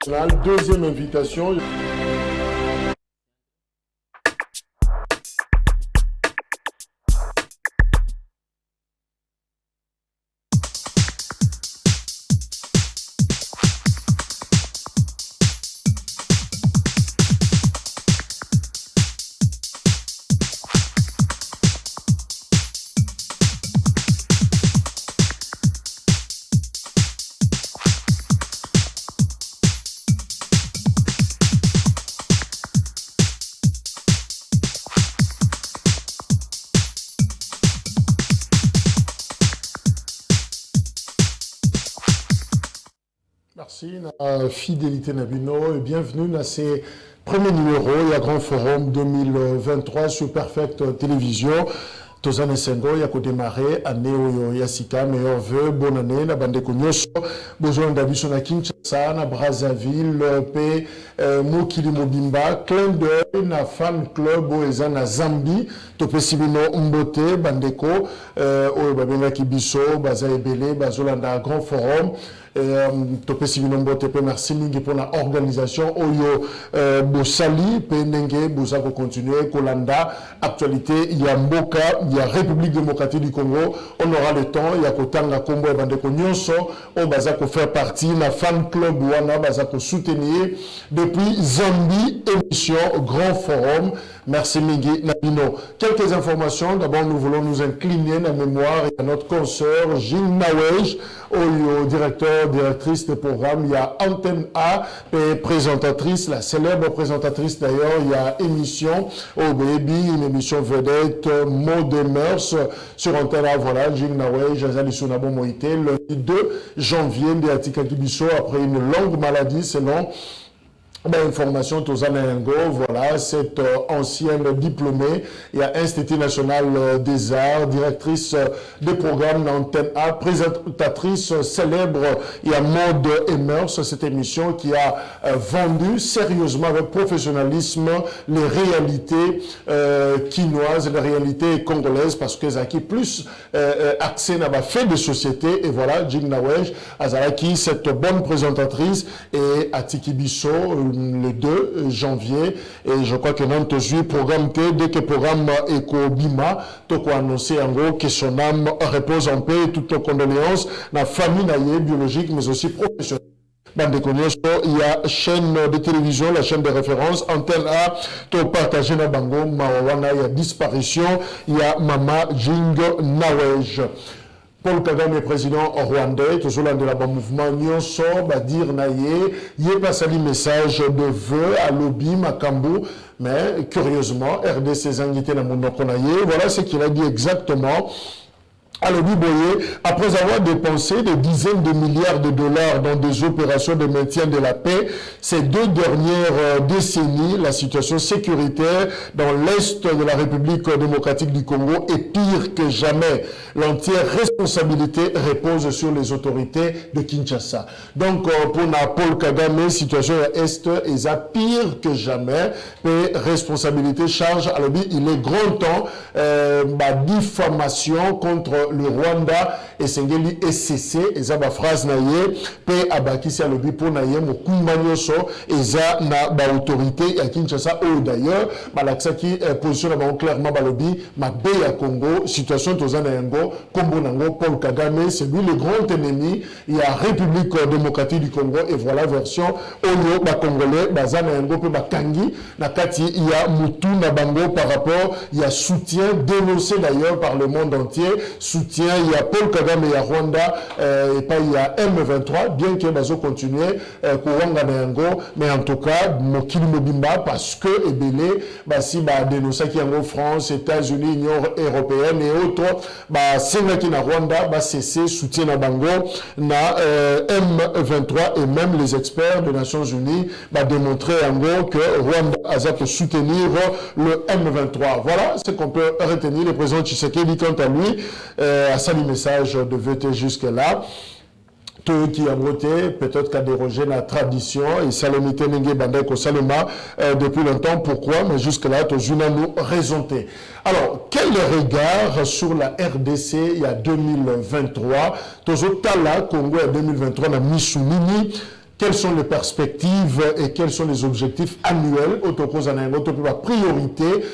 Deuxième invitation. Merci, la fidélité Nabino et bienvenue dans ces premiers numéros, il y a Grand Forum 2023 sur Perfect Télévision. Tozane Sengo, il y a démarré année où Yassika, meilleur vœu, bonne année, na bande konyoso, besoin d'habitude na Kinshasa, na Brazzaville, P, Mokili Mobimba, clin d'œil, na fan club, oeza na Zambie, Topesibino Mbote, Bandeko, Babenga Kibiso, Baza Ebele, Bazolanda Grand Forum. Topesi binombo tepe merci mingi pour la organisation oyo bosali penenge bozako continuer kolanda actualité il y a Mboka il y a République démocratique du Congo on aura le temps il y a kotanga kombo e bandeko nyonso on bazako faire partie na fan club wana bazako soutenir depuis Zambie émission Grand Forum. Merci Mingi Nabino. Quelques informations. D'abord, nous voulons nous incliner dans la mémoire et à notre consoeur Gilles Nawej, au directeur, directrice de programme. Il y a Antenne A, et présentatrice, la célèbre présentatrice d'ailleurs. Il y a émission au Baby, une émission vedette, Mots des mœurs sur Antenne A. Voilà, Gilles Nawej, Azali Sonabo Moïté, le 2 janvier, Ndiatika Kibiso, après une longue maladie, selon information Tozanengo, voilà, cette ancienne diplômée, il y a Institut National des Arts, directrice des programmes d'Antenne A, présentatrice célèbre, il y a Mode et Mœurs, cette émission qui a vendu sérieusement avec professionnalisme les réalités quinoises, les réalités congolaises, parce que Zaki plus accès n'a pas fait de société, et voilà, Jim Nawej, Azalaki, cette bonne présentatrice, et Atiki Bisso, le 2 janvier, et je crois que notre juillet programme T, dès que le programme Eko Bima, tout annoncé en gros que son âme repose en paix, et toutes nos condoléances, la famille biologique, mais aussi professionnelle. Il y a chaîne de télévision, la chaîne de référence, Antenne A, tout partagé na bango, Mawana, il y a disparition, il y a Mama Jing Nawej. Paul Kagame, président rwandais, toujours l'un de la mouvement Nyonso, dire naye, y est passé un message de vœux à Lobi, Makambu, mais curieusement, RDC Zangité na Mondokonaye, voilà ce qu'il a dit exactement. Alors, Boye, après avoir dépensé des dizaines de milliards de dollars dans des opérations de maintien de la paix, ces 2 dernières décennies, la situation sécuritaire dans l'Est de la République démocratique du Congo est pire que jamais. L'entière responsabilité repose sur les autorités de Kinshasa. Donc, pour Paul Kagame, situation à Est est pire que jamais. Et responsabilité charge, alors il est grand temps, diffamation contre le Rwanda et Sengeli SCC, et ba phrase naye, pe abakisi alobi pour naye mokumba nyoso, eza na ba autorité à Kinshasa, ou d'ailleurs, balaksa qui positionne clairement balobi, ma ya Congo, situation tozana yango, Kombo nango, Paul Kagame, c'est lui le grand ennemi, il y a République démocratique du Congo, et voilà version, Oyo, ba Congolais, bazana yango, pe ba Kangi, nakati, il y a Moutou Nabango par rapport, il y a soutien dénoncé d'ailleurs par le monde entier, soutien, il y a Paul Kagame, il y a Rwanda, et pas il y a M23, bien que Bazo continue, Kouanga Nayango, mais en tout cas, Mokili Mobimba, parce que Ebele, si dénoncé qui en France, États-Unis, Union européenne et autres, Sénaki na Rwanda, cessé soutien na Bango, na M23 et même les experts des Nations Unies, démontrer en gros que Rwanda a pu soutenir le M23. Voilà ce qu'on peut retenir. Le président Tshisekedi, quant à lui, à ça le message de VT jusque-là. Tout qui a voté, peut-être qu'à déroger la tradition, et Salomité Nengue Bandeko Saloma depuis longtemps. Pourquoi? Mais jusque-là, tout nous raisonné. Alors, quel regard sur la RDC il y a 2023? Tout Tala, Congo en 2023, na Missoumini. quelles sont les perspectives et quels sont les objectifs annuels la priorité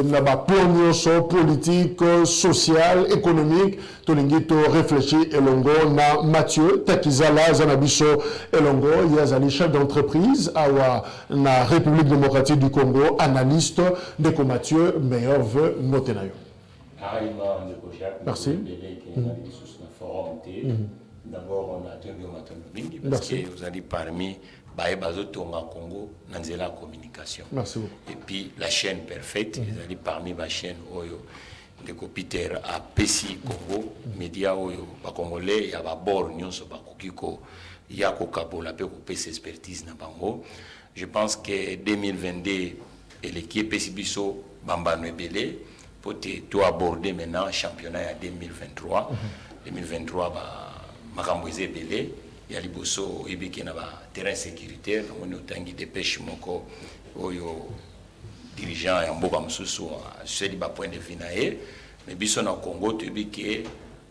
na ba plan politique, social, économique tolingito réfléchir elongo na Mathieu Takizala Zanabiso elongo yazali chef d'entreprise awa na République démocratique du Congo, analyste de Mathieu, meilleur vœu notenayo. Merci. D'abord, on a tenu au matin parce que vous allez parmi Baebazo Tonga Congo, Nanzela Communication. Merci beaucoup. Et puis la chaîne parfaite, vous allez parmi ma chaîne Oyo, de Copiter à Pessi Congo, Média Oyo, Congolais, il y a Babor, Nyonso, Bakukiko, Yako Kabola, Pekopes expertise na Bango. Je pense que 2022, et l'équipe Pessibiso, Bambano Ebele, pour tout aborder maintenant le championnat à 2023. 2023, Makamouze Belé, il y a Liboso, Ibiki na terrain sécuritaire, on a autant de pêche moko, oyo dirigeant en Boka Moussou, c'est le point de vue naé, mais biso na Congo, tu dis que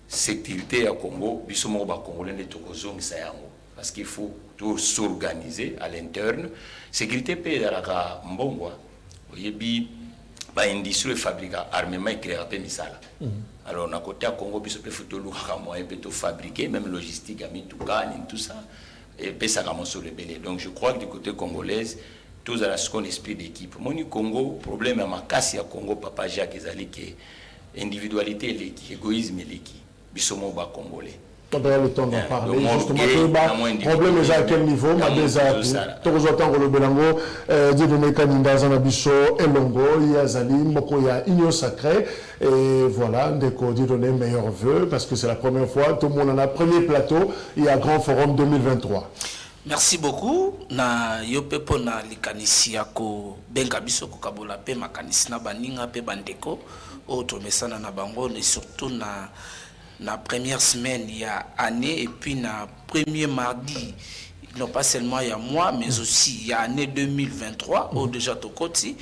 sécurité à Congo, biso mo ba Congolais de Tokozo Misayango, parce qu'il faut tout s'organiser à l'interne. Sécurité paye dans la Mbongwa, oyebi ba industrie fabrique armement et créer un misala. Alors on a côté à Congo biso pe photo luka moyen peut fabriquer même logistique ami tout ça et pe ça comme sur le belé. Donc je crois que du côté congolais tous à la second esprit d'équipe. Mon Congo problème à ma casse à Congo papa Jacques ezali que individualité l'équipe égoïsme l'équipe biso mo ba congolais. On a le temps d'en parler, justement, le problème est à quel niveau, ma déjà, tout autant que le Belango, Dieudonné Kaninda, Zanabiso, Elongo, Yazali, Mokoya, Igno Sacré, et voilà, Dieudonné meilleurs vœux, parce que c'est la première fois, tout le monde en a premier plateau, il y a Grand Forum 2023. Merci beaucoup. Na yopepo na likanisi yako benga biso ko kabola pe makanisi na baninga pe bandeko o tomesana na bango et surtout na première semaine il y a année et puis na premier mardi non pas seulement il y a mois mais aussi il y a année 2023 au déjà tokoti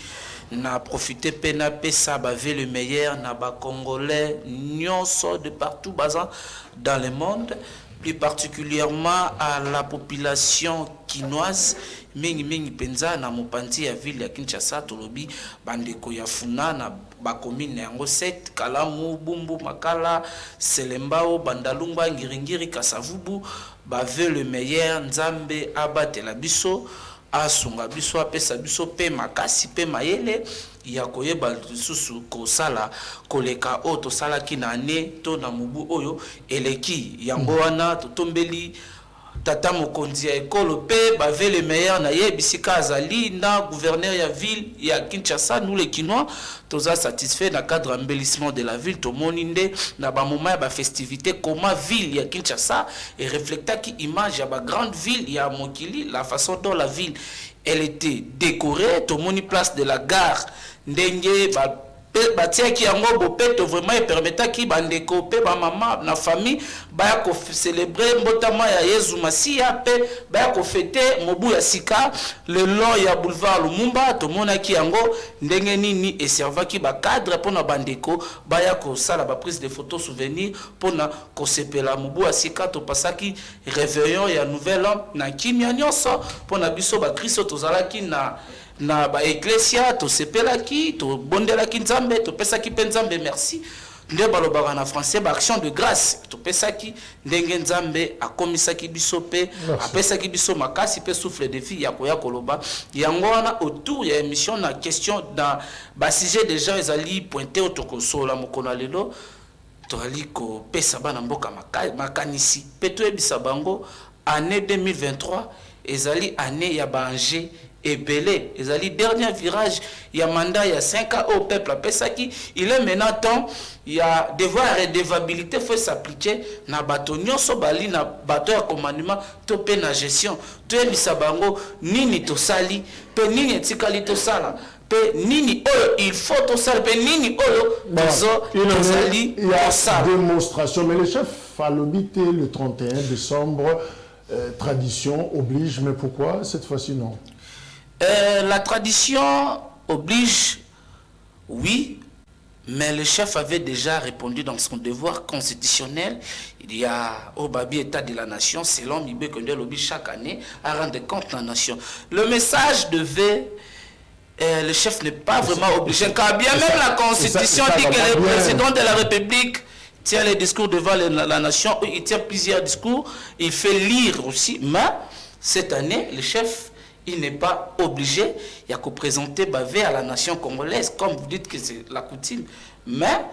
na profité pena pesa bavé le meilleur na ba congolais nyonso de partout basant dans le monde, plus particulièrement à la population quinoise mingi penza na mopanzi ya ville ya Kinshasa tolobi bandeko ya funa na bakomine yango 7 Kalamu Bumbu Makala Selembao Bandalungba Ngiringiri Kasavubu bave le meilleur nzambe abatela biso asunga biso apesa biso pe makasi pe mayele ya koyeba susu kosala koleka o tosala kinane to na mubu oyo eleki yango wana totombeli tata mokonzi ya ekolo pe bave le meilleur na ye bisika azali na gouverneur ya ville ya Kinshasa nous les Kinois toza satisfait na cadre embellissement de la ville to moninde na ba moment ya ba festivité comment ville ya Kinshasa et reflecta qui image ya ba grande ville ya Mokili la façon dont la ville elle était décorée to moni place de la gare ndenge ba batia ki yango bopeto vraiment et permettra ki bandeko pe ba mama na famille ba ko célébrer mbotama ya Yesu Masia pe ba ko fêter mobu ya sika le long ya boulevard Lumumba to mona ki yango ndenge nini et servaki ba cadre pona bandeko ba ya ko sala ba prise de photos souvenir pona ko sepela mobu ya sika to pasaki réveillon ya nouvel an na kimia nyonso pona biso ba Kristo tozalaki na ba ecclesia to sepelaki to bondelaki nzambe to pesaki pe nzambe merci nde balobaka na français ba action de grâce to pesaki ndenge nzambe akomisaki biso pe apesaki biso makasi pe souffle de vie ya koya koloba yango wana autour ya émission na question dans ba sujet déjà ezali pointé otokosola mokona lelo toali ko pesa bana mboka makanisi pe to ebisa bango année 2023 ezali année ya banje et belé, ils allaient dernier virage, il y a mandat, il y a 5 ans au peuple, il est maintenant temps, il y a devoir et redevabilité, il faut s'appliquer, na bateau, nyonso bali, na bateau à commandement, topé na gestion, tu es bisabango, nini to sali, pe nini tikali to sala, pe nini oyo, il faut to sali, pe nini oyo, to sali, il y a démonstration, mais le chef a l'obité le 31 décembre, tradition oblige, mais pourquoi cette fois-ci non? La tradition oblige, oui, Mais le chef avait déjà répondu dans son devoir constitutionnel. Il y a au Babi État de la Nation, selon Mibé Kondé Lobby, chaque année, à rendre compte la nation. Le message devait... le chef n'est pas vraiment obligé. Car bien même la Constitution dit que le président de la République tient les discours devant la nation. Il tient plusieurs discours. Il fait lire aussi. Mais cette année, le chef... il n'est pas obligé, il y a qu'à présenter Bavé à la nation congolaise, comme vous dites que c'est la coutume. Mais,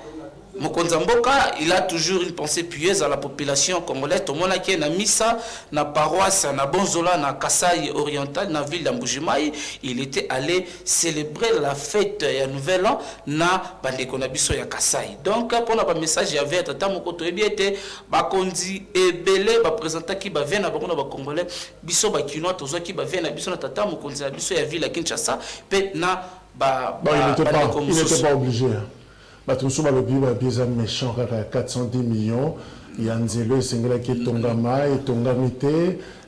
Mokonza Mboka, il a toujours une pensée pieuse à la population congolaise. Tout le monde qui est dans Missa, dans la paroisse, dans Bonzola, dans Kasaï oriental, dans la ville d'Amboujimaï, il était allé célébrer la fête et nouvel an dans Bandekonabiso ya Kasaï. Donc, pour notre message, il y avait Tata Mokoto Ebiete, Bakondi Ebele, Baprésenta qui bavait na Bakona Bakongolais, Biso Bakinois, Tozo qui bavait na Biso na Tata Mokonzi Biso ya ville à Kinshasa, pe na il n'était pas obligé. Tout ça, le méchant, 410 millions. Il y a Nzelo, Sengelaki, Tongama et Tongamite,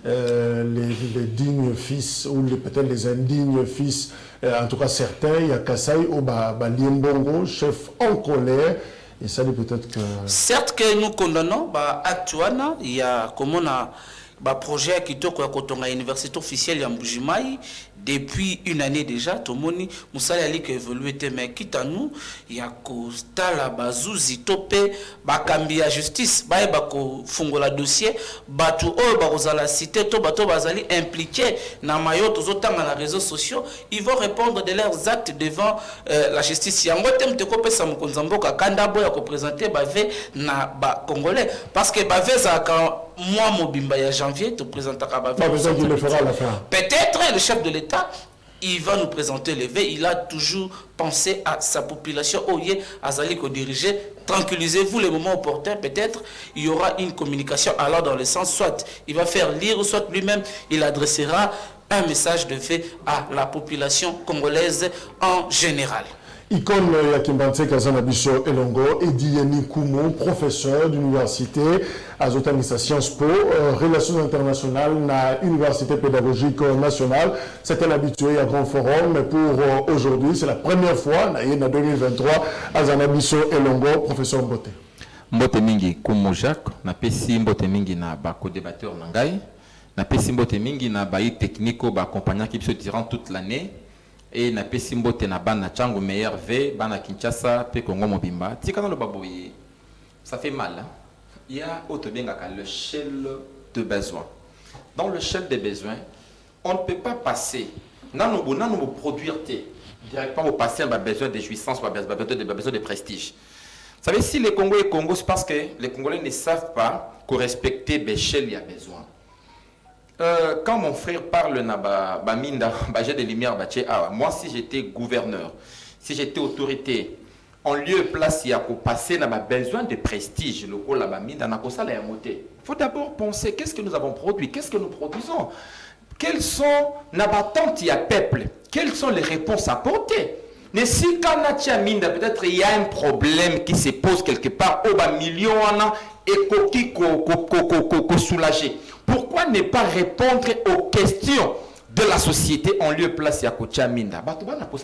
les dignes fils, ou peut-être les indignes fils, en tout cas certains, il y a Kassai, ou Liembongo, chef en colère. Et ça, peut-être que. Certes que nous condamnons, actuellement, il y a comme on a. Projet qui toque à l'université officielle de Mbujimai depuis une année déjà. Tout le monde Moussala Ali qui évolue, mais quitte à nous, il y a Kostala Bazouzi Topé, Bakambi à justice, Bako Fungola dossier, Batou O Barozala cité, Tobato Bazali impliqué dans Mayotte, aux autres dans les réseaux sociaux, ils vont répondre de leurs actes devant la justice. Il y a un thème de Kopé Samukonzamboka, Kandabo a représenté Bavé na Congolais. Parce que Bavé, moi, Mobimba, il y a janvier, te présentera Bavé. Peut-être le chef de l'État, il va nous présenter le V. Il a toujours pensé à sa population. Oye, Azali, qu'on dirigeait. Tranquillisez-vous le moment opportun. Peut-être il y aura une communication alors dans le sens, soit il va faire lire, soit lui-même, il adressera un message de V à la population congolaise en général. Icône Yakimbanse Kazanabiso Elongo, Edieni Kumo, professeur d'université à Zotanissa Sciences Po, relations internationales à l'Université pédagogique nationale. C'était l'habitué à Grand Forum, mais pour aujourd'hui, c'est la première fois, en 2023, à Zanabiso Elongo, professeur Mbote. Mbote Mingi Kumo Jacques, na pesi Mbote Mingi na bako débatteur Nangai, na pesi Mbote Mingi na baï technico ba accompagnant qui se durant toute l'année. Et na pesi mbote na bana chango meilleur V bana Kinshasa pe Congo Mobimba tika na lo baboye ça fait mal hein? Il y a autre bien le l'échelle de besoin. Dans l'échelle des besoins on ne peut pas passer nan nous produire directement au passer un besoin de jouissance ou besoin de prestige. Vous savez, si les Congolais et Congo, c'est parce que les Congolais ne savent pas que respecter l'échelle il y a besoin. Quand mon frère parle j'ai des lumières, moi si j'étais gouverneur, si j'étais autorité, en lieu et place, il y a passer besoin de prestige, le rôle il faut d'abord penser qu'est-ce que nous avons produit, qu'est-ce que nous produisons, quels sont il y a peuple, quelles sont les réponses apportées. Mais si peut-être il y a un problème qui se pose quelque part, million et soulager. Pourquoi ne pas répondre aux questions de la société en lieu et place à Kocha Minda? Vous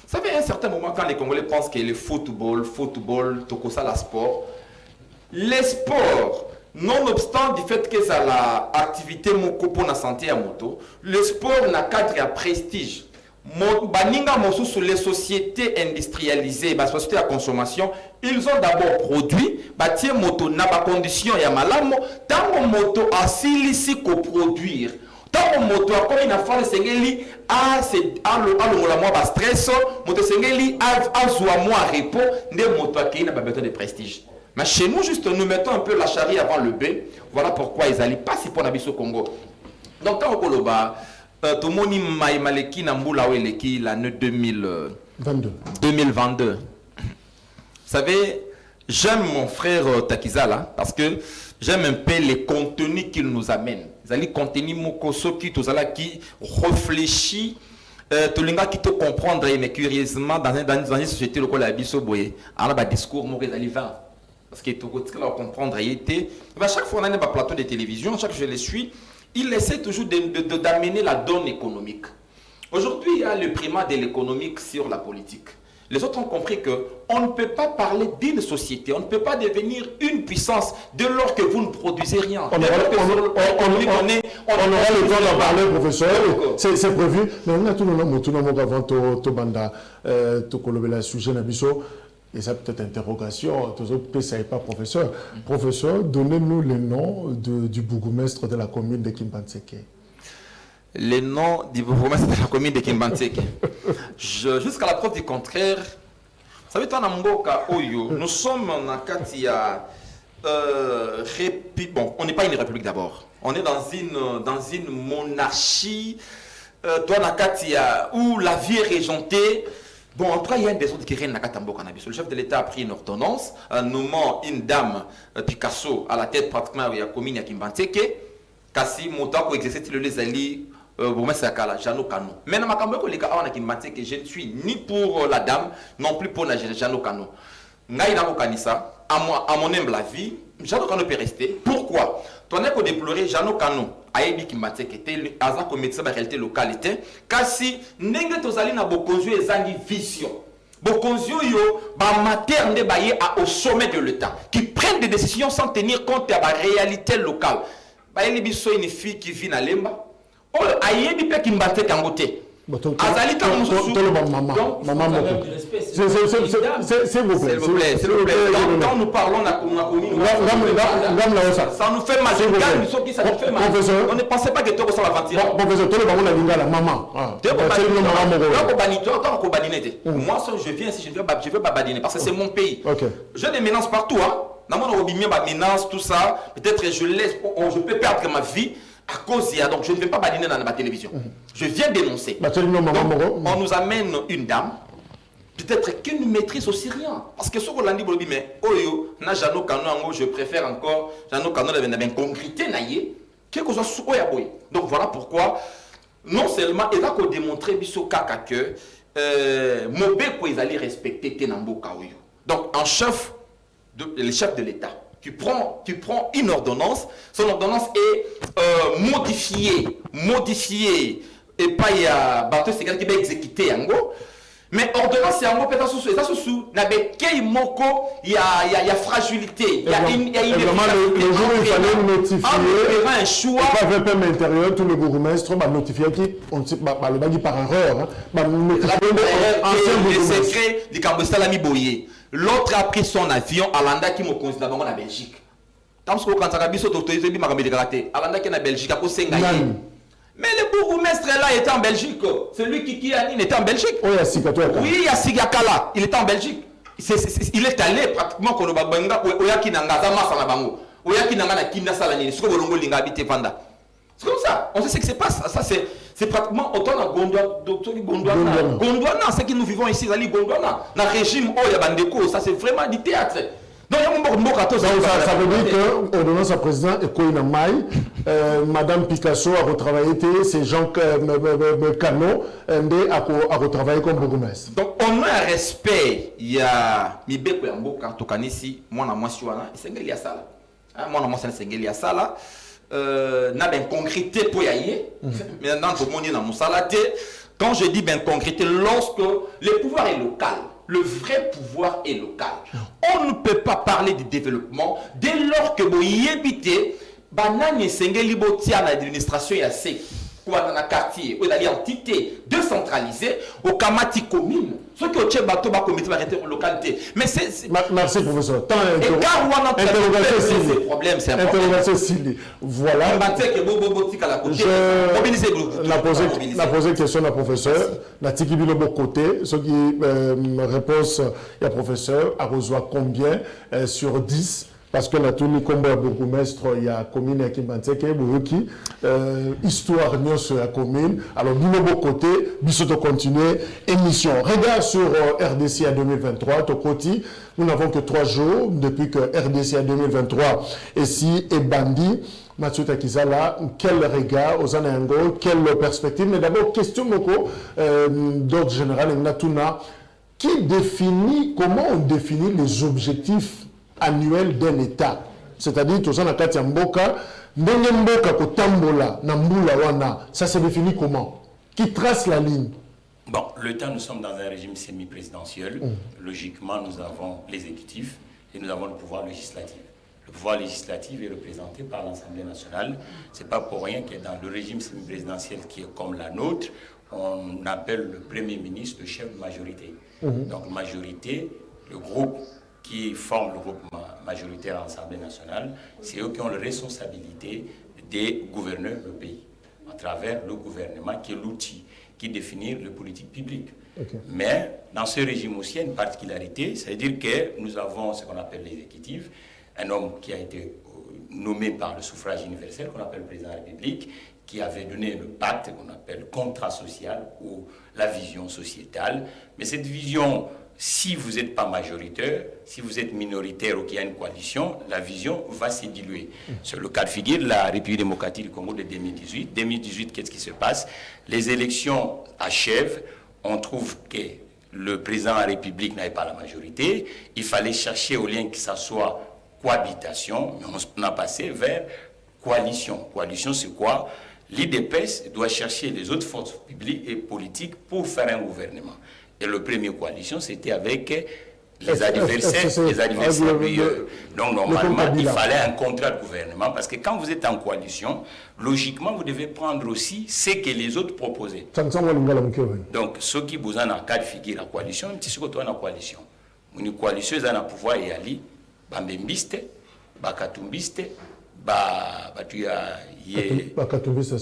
savez, à un certain moment, quand les Congolais pensent que le football, tokosa la sport, les sports, nonobstant du fait que ça l'activité pour la santé à moto, le sport n'a cadre à prestige. Les sociétés industrialisées, les sociétés à consommation, ils ont d'abord produit, bâtir moto n'a pas condition ya malamo, tant moto a silisi ko produire. Tant moto a comme une affaire sengeli a c'est a le moi ba stress, moto sengeli a soit moi repos, des moto a qui n'a pas besoin de prestige. Mais chez nous juste nous mettons un peu la charrie avant le bœuf. Voilà pourquoi ils allaient pas si pour nabiso Congo. Donc tant au Koloba tout le monde maleki na mbula weleki l'année 2022. Vous savez, j'aime mon frère Takizala parce que j'aime un peu les contenus qu'il nous amène. Les contenus mokoso qui réfléchit, tout le monde qui te comprendre mais curieusement dans une société locale à Bissoboye, alors bah discours moi les vins parce que tout le monde comprendre était. Chaque fois on a un plateau de télévision, chaque fois je les suis. Il essaie toujours d'amener la donne économique. Aujourd'hui, il y a le primat de l'économique sur la politique. Les autres ont compris qu'on ne peut pas parler d'une société, on ne peut pas devenir une puissance dès lors que vous ne produisez rien. On aura le temps d'en parler, professeur. C'est prévu. Mais on a tout le monde avant tout banda, tout le sujet Nabiso. Et ça peut-être interrogation, tous autres ne savent pas, professeur. Professeur, donnez-nous le nom du bourgmestre de la commune de Kimbantseke. Le nom du bourgmestre de la commune de Kimbantseke. Jusqu'à la preuve du contraire, vous savez, toi, nous sommes en Akatia. Bon, on n'est pas une république d'abord. On est dans une monarchie, toi, Nakatia, où la vie est régentée. Bon, en tout cas, il y a un des autres qui règne à Mboka. Le chef de l'État a pris une ordonnance, nommant une dame, Picasso, à la tête pratiquement de la commune de Kimbantseke. Kasi, Moutako exerce le Lezali, Jano Kano. Maintenant, je ne suis ni pour la dame, non plus pour la Jano Kano. À mon humble avis, Jano Kano peut rester. Pourquoi? Tu as déploré Jano Kano. Ayebi Kimbantseke était azan comme médecin de la réalité localité. Kasi nenge tozali na bokonzio ezangi vision. Bokonzio yo ba materne baye au sommet de l'État qui prennent des décisions sans tenir compte de la réalité locale. Ba yebi so une fille qui vit na Lemba. Oh ayebi pe Kimbantseke ngote. Azali ta mususu. Maman s'il vous plaît. Quand nous parlons ça nous fait mal. On ne pensait pas que tu ça va mentir. Professeur, tout le monde a dit la maman. Moi, je viens ici, je veux babadiner parce que c'est mon pays. Je des menaces partout. Menace, tout ça. Peut-être je peux perdre ma vie à cause de donc je ne vais pas badiner dans ma télévision. Je viens dénoncer. Donc, on nous amène une dame. Peut-être qu'elle ne maîtrise aussi rien. Parce que ce qu'on a dit, mais Oyo, na Jano Kano, je préfère encore Jano Kano de la concrété naïe, quelque chose sur Oyaboy. Donc voilà pourquoi, non seulement, il va démontrer Bisso Kaka que Mobeko, ils allaient respecter Tenambo Kaoyo. Donc, en chef, le chef de l'État, tu prends une ordonnance, son ordonnance est modifiée, et pas il y a bateau c'est quelqu'un qui va exécuter en gros. Mais ordonnance c'est en gros peut-être sous n'avait qu'il moko il y a fragilité, il y a une le jour où il fallait notifier un choix pas un peu intérieur tout le bourgmestre va notifier qui on sait le bagui par erreur le secret du Cambosalami Boye. L'autre a pris son avion à Landa qui me considère en Belgique. Quand on a Alanda qui est en Belgique, à mais le bourgmestre là était en Belgique. Celui qui était en Belgique. Oui, il y a Sigakala. Il était en Belgique. Il est allé pratiquement au Banga, c'est comme ça. On sait ce qui se passe. Ça, c'est pratiquement autant de Gondwana. C'est que nous vivons ici, Gondwana. Dans le régime Oyabandeko, ça c'est vraiment du théâtre. Donc, ça veut dire que l'ordonnance à président est Koina Maï, Madame Picasso a retravaillé, c'est Jean Cano a retravaillé comme bourgmestre. Donc, on a un respect. Il y a Mibeko Yamboka, Tokanisi, moi, moi, je suis là, c'est Ngeli Asala. Moi, moi, c'est Ngeli Asala. N'a bien concrété pour y aller. Maintenant, tout le monde est dans mon salade. Quand je dis bien concrété, lorsque le pouvoir est local, le vrai pouvoir est local. On ne peut pas parler de développement dès lors que vous y habitez, banane sengeli botia l'administration et assez quoi dans un quartier ou dans l'entité décentralisée au kamati commune. Ce que au bateau va commettre la localité. Mais c'est merci professeur. Interrogation Sili. Voilà. La poser question à professeur. La tiki bilo côté. Ce qui réponse il y a professeur a reçu combien sur 10. Parce que la tournée comme bourgmestre, il y a commune à Kimbantseke, histoire sur la commune. Alors, du nouveau côté, nous continuer émission. Regard sur RDC à 2023, ton côté, nous n'avons que 3 jours depuis que RDC à 2023 est si et bandit. Mathieu Takizala, quel regard aux Anango, quelle perspective? Mais d'abord, question d'ordre général, Natuna, comment on définit les objectifs annuel d'un État. C'est-à-dire, tout ça, na kati ya mboka, ndenge mboka ko tambola, na mbula wana, ça se définit comment? Qui trace la ligne? Bon, le temps, nous sommes dans un régime semi-présidentiel. Logiquement, nous avons l'exécutif et nous avons le pouvoir législatif. Le pouvoir législatif est représenté par l'Assemblée nationale. Ce n'est pas pour rien que dans le régime semi-présidentiel qui est comme la nôtre, on appelle le Premier ministre le chef de majorité. Donc, majorité, le groupe qui forme le groupe majoritaire à l'Assemblée nationale, c'est eux qui ont la responsabilité de gouverner le pays à travers le gouvernement qui est l'outil qui définit les politiques publiques. Mais dans ce régime aussi, il y a une particularité, c'est-à-dire que nous avons ce qu'on appelle l'exécutif, un homme qui a été nommé par le suffrage universel, qu'on appelle le président de la République, qui avait donné le pacte qu'on appelle contrat social ou la vision sociétale. Mais cette vision, si vous n'êtes pas majoritaire, si vous êtes minoritaire ou qu'il y a une coalition, la vision va se diluer. C'est le cas de figure de la République démocratique du Congo de 2018. 2018, qu'est-ce qui se passe? Les élections achèvent, on trouve que le président de la République n'avait pas la majorité, il fallait chercher au lien que ça soit cohabitation, mais on a passé vers coalition. Coalition, c'est quoi? L'IDPS doit chercher les autres forces publiques et politiques pour faire un gouvernement. Et le premier coalition, c'était avec les adversaires. Donc, normalement, il fallait un contrat de gouvernement parce que quand vous êtes en coalition, logiquement, vous devez prendre aussi ce que les autres proposaient. Donc, ceux qui vous ont en cas de figure la coalition, même si vous êtes en coalition, une coalition, ils ont un pouvoir et ali, bambembiste, bakatumbiste, bakatumbiste,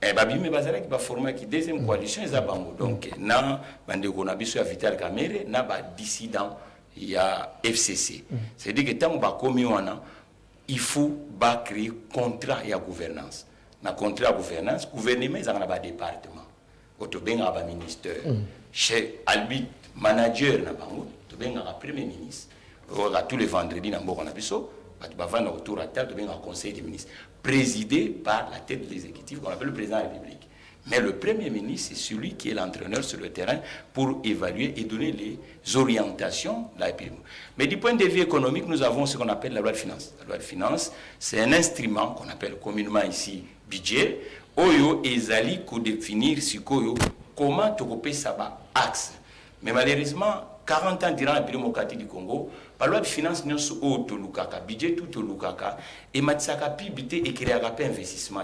c'est babime bazala qui va former qui deuxième coalition ils abango donc na bande konabiso ya Vital Kamerhe na ba dissident il y a FCC c'est dire que tant ba komi wana il faut ba créer contrat ya gouvernance na contrat gouvernance gouvernement ils en ba département otobenga ba ministère chez albit manager na bango to benga premier ministre tous les vendredis na mboko na biso ba vana autour à table de un conseil des ministres présidé par la tête de l'exécutif qu'on appelle le président de la République. Mais le premier ministre, c'est celui qui est l'entraîneur sur le terrain pour évaluer et donner les orientations de la République. Mais du point de vue économique, nous avons ce qu'on appelle la loi de finances. La loi de finances, c'est un instrument qu'on appelle communément ici budget, oyo ezali ko définir comment tu peux ça axe. Mais malheureusement, 40 ans durant la démocratie du Congo, la loi de finances nous sommes au Lukaka, budget tout au Lukaka, et matsaka pibité et créer un investissement.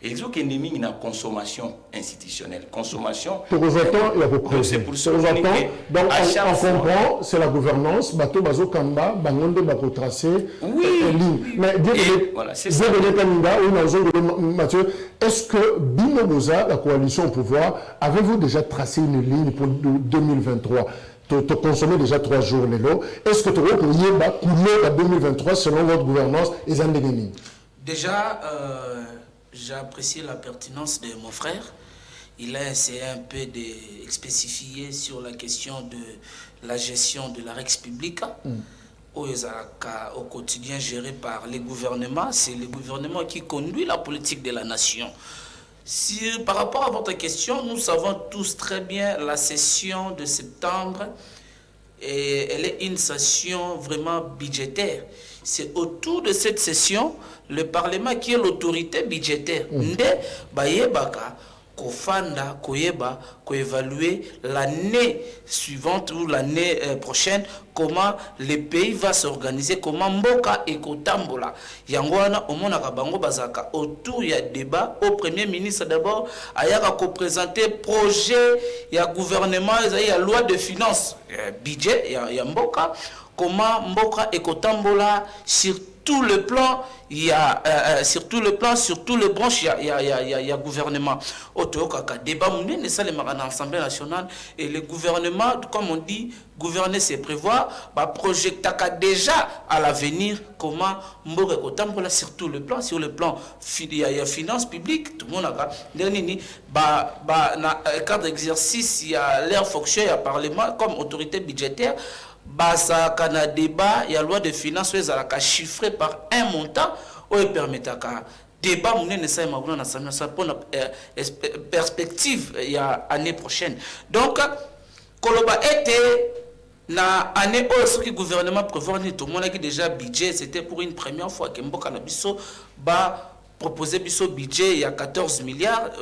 Et ils ont une consommation institutionnelle, consommation. C'est pour ça donc on comprend, c'est la gouvernance, bateau bazo kamba, bangonde bako tracé, ligne. Mais voilà, c'est ça. Mathieu, est-ce que Bino Boza, la coalition au pouvoir, avez-vous déjà tracé une ligne pour 2023? Tu consommez déjà 3 jours les lots. Est-ce que tu pourriez couler à 2023 selon votre gouvernance et Zandegeni? Déjà, j'ai apprécié la pertinence de mon frère. Il a essayé un peu de spécifier sur la question de la gestion de la Rex publique. Au quotidien géré par les gouvernements. C'est le gouvernement qui conduit la politique de la nation. Par rapport à votre question, nous savons tous très bien la session de septembre, et elle est une session vraiment budgétaire. C'est autour de cette session, le Parlement qui est l'autorité budgétaire. Nde bayebaka kofanda koyeba koévaluer l'année suivante ou l'année prochaine comment le pays va s'organiser, comment mboka ekotambola. Yangwana omonaka bango bazaka autour ya débat au premier ministre d'abord ayaka ko présenter projet ya gouvernement ya loi de finances budget ya mboka comment mboka ekotambola sur tout le plan, il y a sur tout le plan, sur tout le branche, il y a gouvernement. Autokaka débat mouné ça les marins l'Assemblée nationale et le gouvernement, comme on dit, gouverner c'est prévoir, bah projectaka déjà à l'avenir comment mboka kotambola sur tout le plan, il y a finances publiques, tout le monde a dernier na cadre d'exercice, il y a l'air fonction, il y a parlement comme autorité budgétaire. Basa kana débat, il y a loi de finances où ils ont chiffré par un montant où ils permettent à débat pour la perspective il y a année prochaine. Donc Koloba était na année où ce que le gouvernement prévoit tout le monde qui déjà budget, c'était pour une première fois que Mboka Nabiso ba proposer biso budget il y a 14 milliards,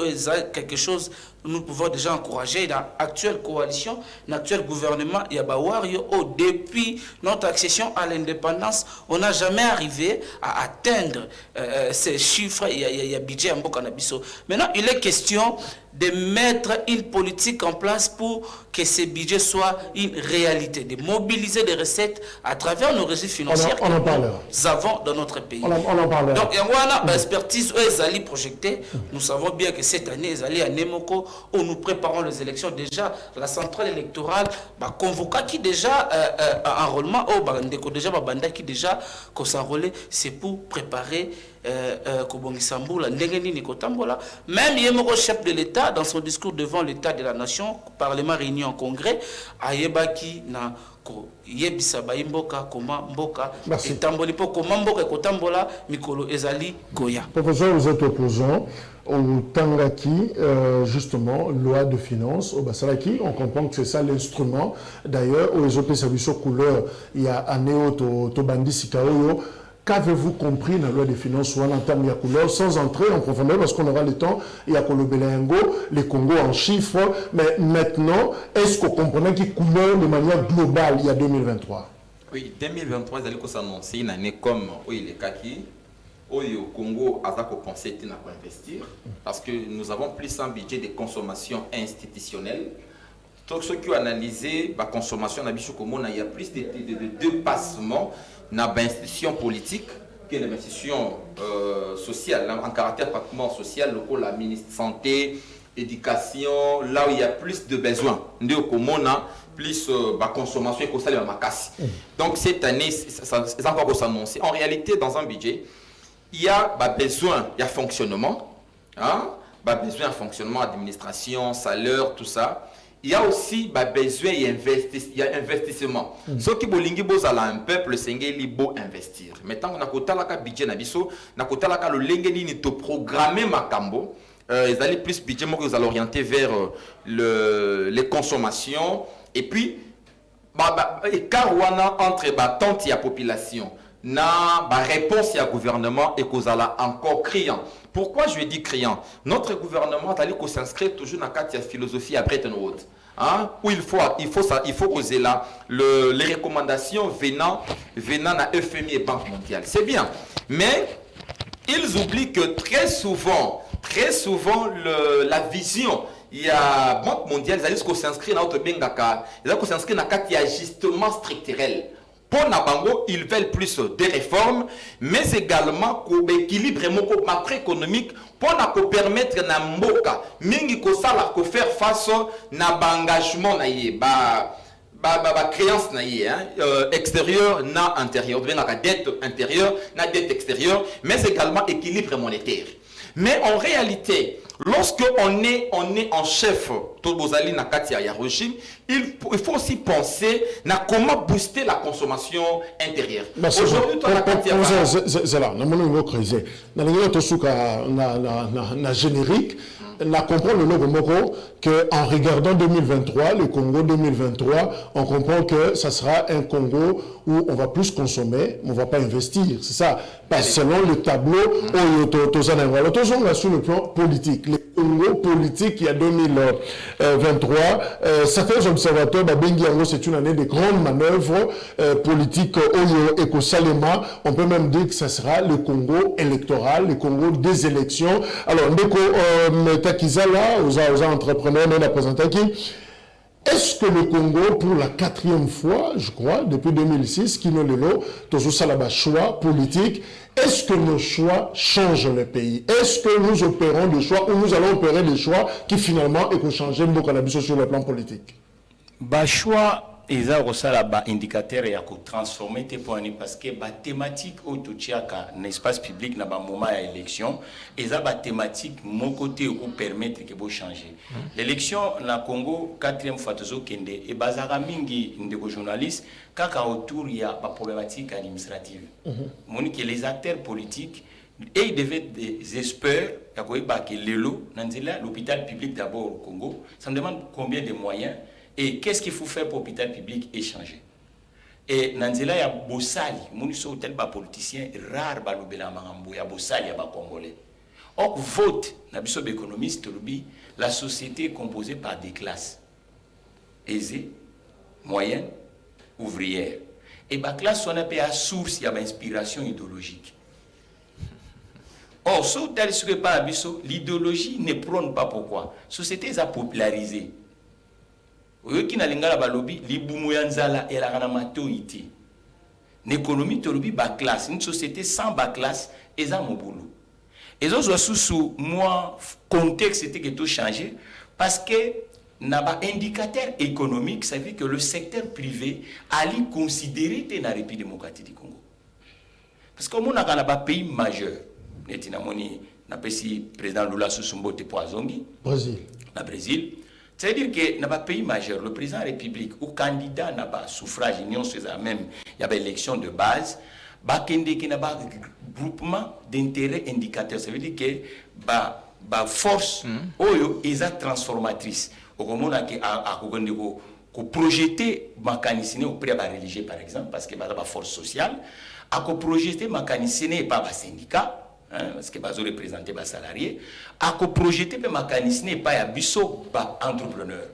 quelque chose nous pouvons déjà encourager l'actuelle coalition, l'actuel gouvernement Yabawario. Depuis notre accession à l'indépendance, on n'a jamais arrivé à atteindre ces chiffres. Il y a budget en Bokanabiso. Maintenant, il est question de mettre une politique en place pour que ces budgets soient une réalité, de mobiliser des recettes à travers nos régies financières que nous avons dans notre pays. On en parle. Donc, il y a une expertise où projetée. Nous savons bien que cette année, ils à Nemoko, où nous préparons les élections. Déjà, la centrale électorale convoqua qui déjà enrôlement, déjà Banda qui déjà s'enrôler, c'est pour préparer même Yemoko, chef de l'État, dans son discours devant l'État de la Nation, Parlement réuni en Congrès, Ayebaki na yebisa baimboka koma mboka etamboli po koma mboka kotambola mikolo ezali goya. Professeur, vous êtes opposant au Tangaki, justement, loi de finances, au Basaraki, on comprend que c'est ça l'instrument. D'ailleurs, aux OP services couleur, il y a Anéo Tobandi Sikaoyo. Qu'avez-vous compris dans la loi des finances ou en termes de couleur, sans entrer en profondeur, parce qu'on aura le temps, il y a Kolobelengo, les Congos en chiffres, mais maintenant, est-ce qu'on comprenait qu'il couleur de manière globale il y a 2023? Oui, 2023, il faut s'annoncer une année comme les Kaki, où au Congo, il faut penser à investir, parce que nous avons plus un budget de consommation institutionnelle. Donc, ceux qui ont analysé la consommation, il y a plus de dépassements dans l'institution politique que l'institution sociale, en caractère pratiquement social, la ministre santé, éducation, là où il y a plus de besoins. Nous avons plus de consommation et ça, donc cette année, c'est encore s'annoncer. En réalité, dans un budget, il y a besoin, il y a fonctionnement, besoin de fonctionnement, administration, salaire, tout ça. Il y a aussi besoin d'investissement. Ce qui est un peuple, c'est qu'il investir. Maintenant, on a un budget, on a le lengeni to programmer Makambo. Ils allaient plus budget, ils allaient orienter vers les consommations. Et puis, car entre l'attente de la population, na réponse à gouvernement et qu'on a encore criant. Pourquoi je dis criant? Notre gouvernement a s'inscrire toujours dans la philosophie à Bretton Woods, où il faut poser là les recommandations venant de FMI et Banque mondiale. C'est bien, mais ils oublient que très souvent la vision, il y a Banque mondiale, ils s'inscrivent dans notre bengaka, ils s'inscrivent dans un ajustement structurel. Pour Nabango, ils veulent plus des réformes, mais également l'équilibre macroéconomique pour nous permettre à Mboka de faire face à l'engagement, la créance extérieure, intérieure, la dette intérieure, la dette extérieure, mais également l'équilibre monétaire. Mais en réalité, lorsque on est en chef, il faut aussi penser à comment booster la consommation intérieure. Aujourd'hui, c'est là, on générique. On comprend le logo qu'en regardant 2023, le Congo 2023, on comprend que ça sera un Congo où on va plus consommer, mais on ne va pas investir. C'est ça. Parce selon le tableau, sur le plan politique. Le Congo politique, il y a 2023, certains observateurs, c'est une année de grandes manœuvres politiques au Salema. On peut même dire que ça sera le Congo électoral, le Congo des élections. Alors, Takizala, aux entrepreneurs, on a présenté qui. Est-ce que le Congo, pour la 4e fois, je crois, depuis 2006, qui nous le choix politique, est-ce que nos choix changent le pays? Est-ce que nous opérons des choix ou nous allons opérer des choix qui finalement et changer beaucoup sur le plan politique? Choix. Ils ont aussi un indicateur et transformer tes points parce que la thématique autour de l'espace public dans le moment de l'élection, ils ont une thématique mon côté pour permettre que vous changer. L'élection dans le Congo, 4e fois et les journalistes, quand autour il y a une problématique administrative. Que les acteurs politiques et ils devaient des experts, l'hôpital public d'abord au Congo, ça me demande combien de moyens. Et qu'est-ce qu'il faut faire pour l'hôpital public échanger? Et Nanzela, il y a Bossali, Mouniso, tel politicien rare, il y a Bossali, il y a Congolais. Or, vote, économiste, la société est composée par des classes aisées, moyennes, ouvrières. Et la classe, on appelle à source, il y a une inspiration idéologique. Or, l'idéologie ne prône pas pourquoi. La société est popularisée. L'économie, classe. Une société sans classe, est un boulot. Et ça, sous moi, contexte était que tout changé parce que n'a pas indicateur économique, ça veut dire que le secteur privé allait considérer la République démocratique du Congo. Parce que on a un pays majeur. N'a pas si président Lula Susumbo te poisongi. Brésil. Le Brésil. C'est-à-dire que n'a pas pays majeur, le président de la République ou candidat n'a pas suffrage, union c'est même, il y avait élection de base. Bakende qui n'a pas groupement d'intérêt indicateur, ça veut dire que force oyo est transformatrice. Au moment où projeter mécanicien auprès de la religion par exemple parce que la force sociale, à projeter mécanicien pas le syndicat parce que les représenter les salariés, à projeter les mécaniciens pas les entrepreneurs.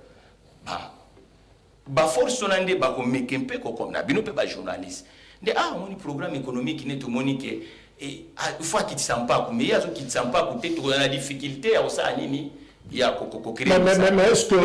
La force sonande ba ko mekempe ko comme na bino pe ba journaliste. On programme économique qui n'est tout monique et une fois qu'il ne sent pas mais il y a qui ne sent pas peut-être on a la difficulté à ça nini il y a mais est-ce que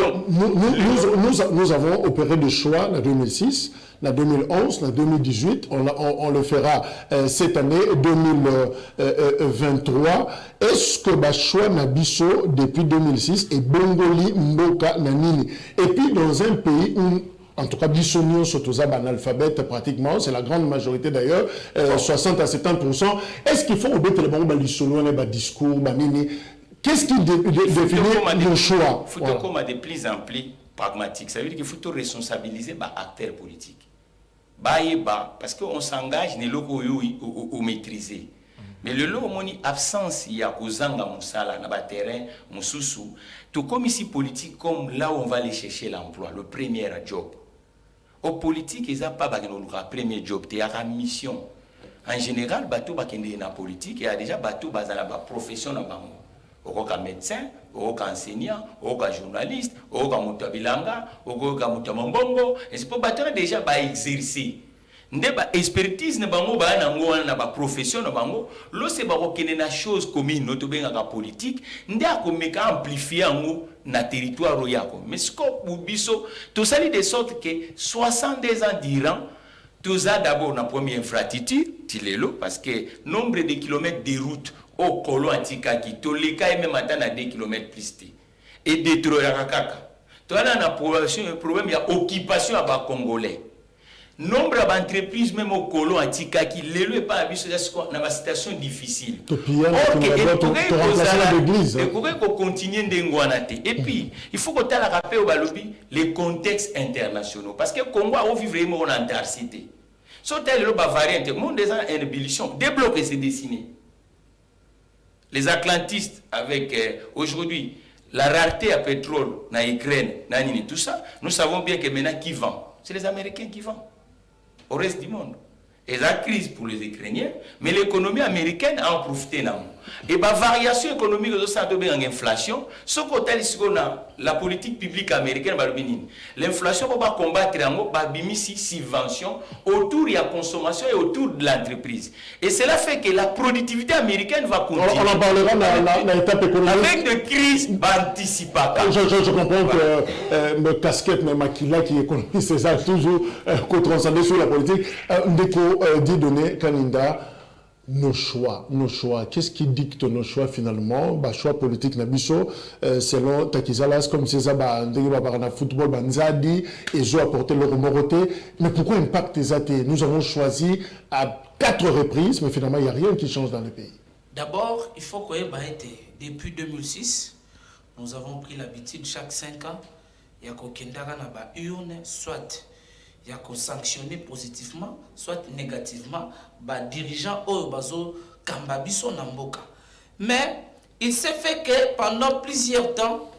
nous avons opéré des choix en 2006, en 2011, en 2018, on le fera cette année 2023. Est-ce que le choix Nabiso depuis 2006 est Bongoli Mboka Nanini? Et puis dans un pays où en tout cas, Bissonion, surtout analphabète pratiquement, c'est la grande majorité d'ailleurs, 60 à 70%. Est-ce qu'il faut oublier le bon discours, qu'est-ce qui définit le choix? Il faut comme de plus en plus pragmatique. Ça veut dire qu'il faut responsabiliser les acteurs politiques. Parce qu'on s'engage, nous le maîtriser. Mais le lot absence, il y a Kozanga Moussala, dans le terrain, Moussoussou. Tout comme ici politique, comme là où on va aller chercher l'emploi, le premier job. Au politique, ils n'ont pas le premier job, il y a une mission. En général, bateau qui est dans la politique, il y a déjà bateau dans la profession. Il y a médecin, il y a enseignant, il y a journaliste, il y a moutabilanga, il y a moutambongo. Et c'est pour bateau déjà exercer. Ndeba expertise ne bango ba na ba profession na bango lo se ba ko na chose commune no to benga ka politique nde akomeka amplifier ngo na territoire yako mais scope bubiso to sali de sorte que 62 ans durant tous a d'abord na première infrastructure tilelo parce que nombre de kilomètres de route au Kolo Antika qui to le cas même atteindre à 2 km plus et détruire kaka to na problème il y a occupation à ba congolais. Nombre d'entreprises, même au Kolo Antika, qui ne l'ont pas habitué dans une situation difficile. Et puis, il faut qu'on rappelle les contextes internationaux. Parce que le Congo a vécu vraiment en antarcité. Si on a une variante, le monde est en ébullition. Des blocs se dessinés. Les atlantistes, avec aujourd'hui la rareté à pétrole dans l'Ukraine, tout ça, nous savons bien que maintenant qui vend? C'est les Américains qui vendent au reste du monde. Et la crise pour les Ukrainiens, mais l'économie américaine a en profité. Et la variation économique de ça, l'inflation, ce côté la politique publique américaine, l'inflation va combattre en subvention autour de la consommation et autour de l'entreprise. Et cela fait que la productivité américaine va continuer. On en parlera dans l'étape économique. Avec des crises anticipables. Je comprends que ma casquette, mais Makila qui économiste, c'est ça, toujours transcender sur la politique. Dit donner Kaninda. Nos choix. Qu'est-ce qui dicte nos choix finalement? Choix politique Nabiso, selon Takizalas, comme c'est ça, football, Banzadi, et ils ont apporté leur moralité. Mais pourquoi impact les athées? Nous avons choisi à 4 reprises, mais finalement, il n'y a rien qui change dans le pays. D'abord, il faut qu'on ait depuis 2006, nous avons pris l'habitude chaque 5 ans, il y a qu'au urne, soit il y a qu'on sanctionner positivement, soit négativement, les dirigeants au bazo Kambabiso Namboka. Mais il s'est fait que pendant plusieurs temps,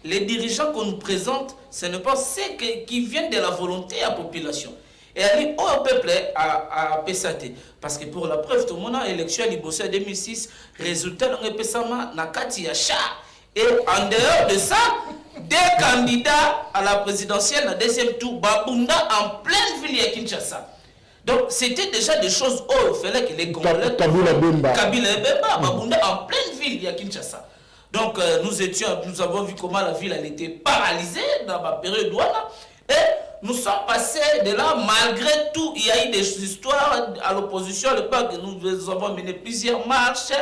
les dirigeants qu'on nous présente, ce n'est pas ceux qui viennent de la volonté de la population. et ali au peuple a pesate parce que pour la preuve tout le monde a élection à Liboso en 2006 résultat on pesama na kati ya char et en dehors de ça des candidats à la présidentielle dans deuxième tour babunda en pleine ville à Kinshasa. Donc c'était déjà des choses où il fallait que les Congolais Kabila Bemba babunda en pleine ville à Kinshasa. Donc nous avons vu comment la ville elle était paralysée dans la période douane et nous sommes passés de là malgré tout. Il y a eu des histoires à l'opposition à l'époque. Nous avons mené plusieurs marches,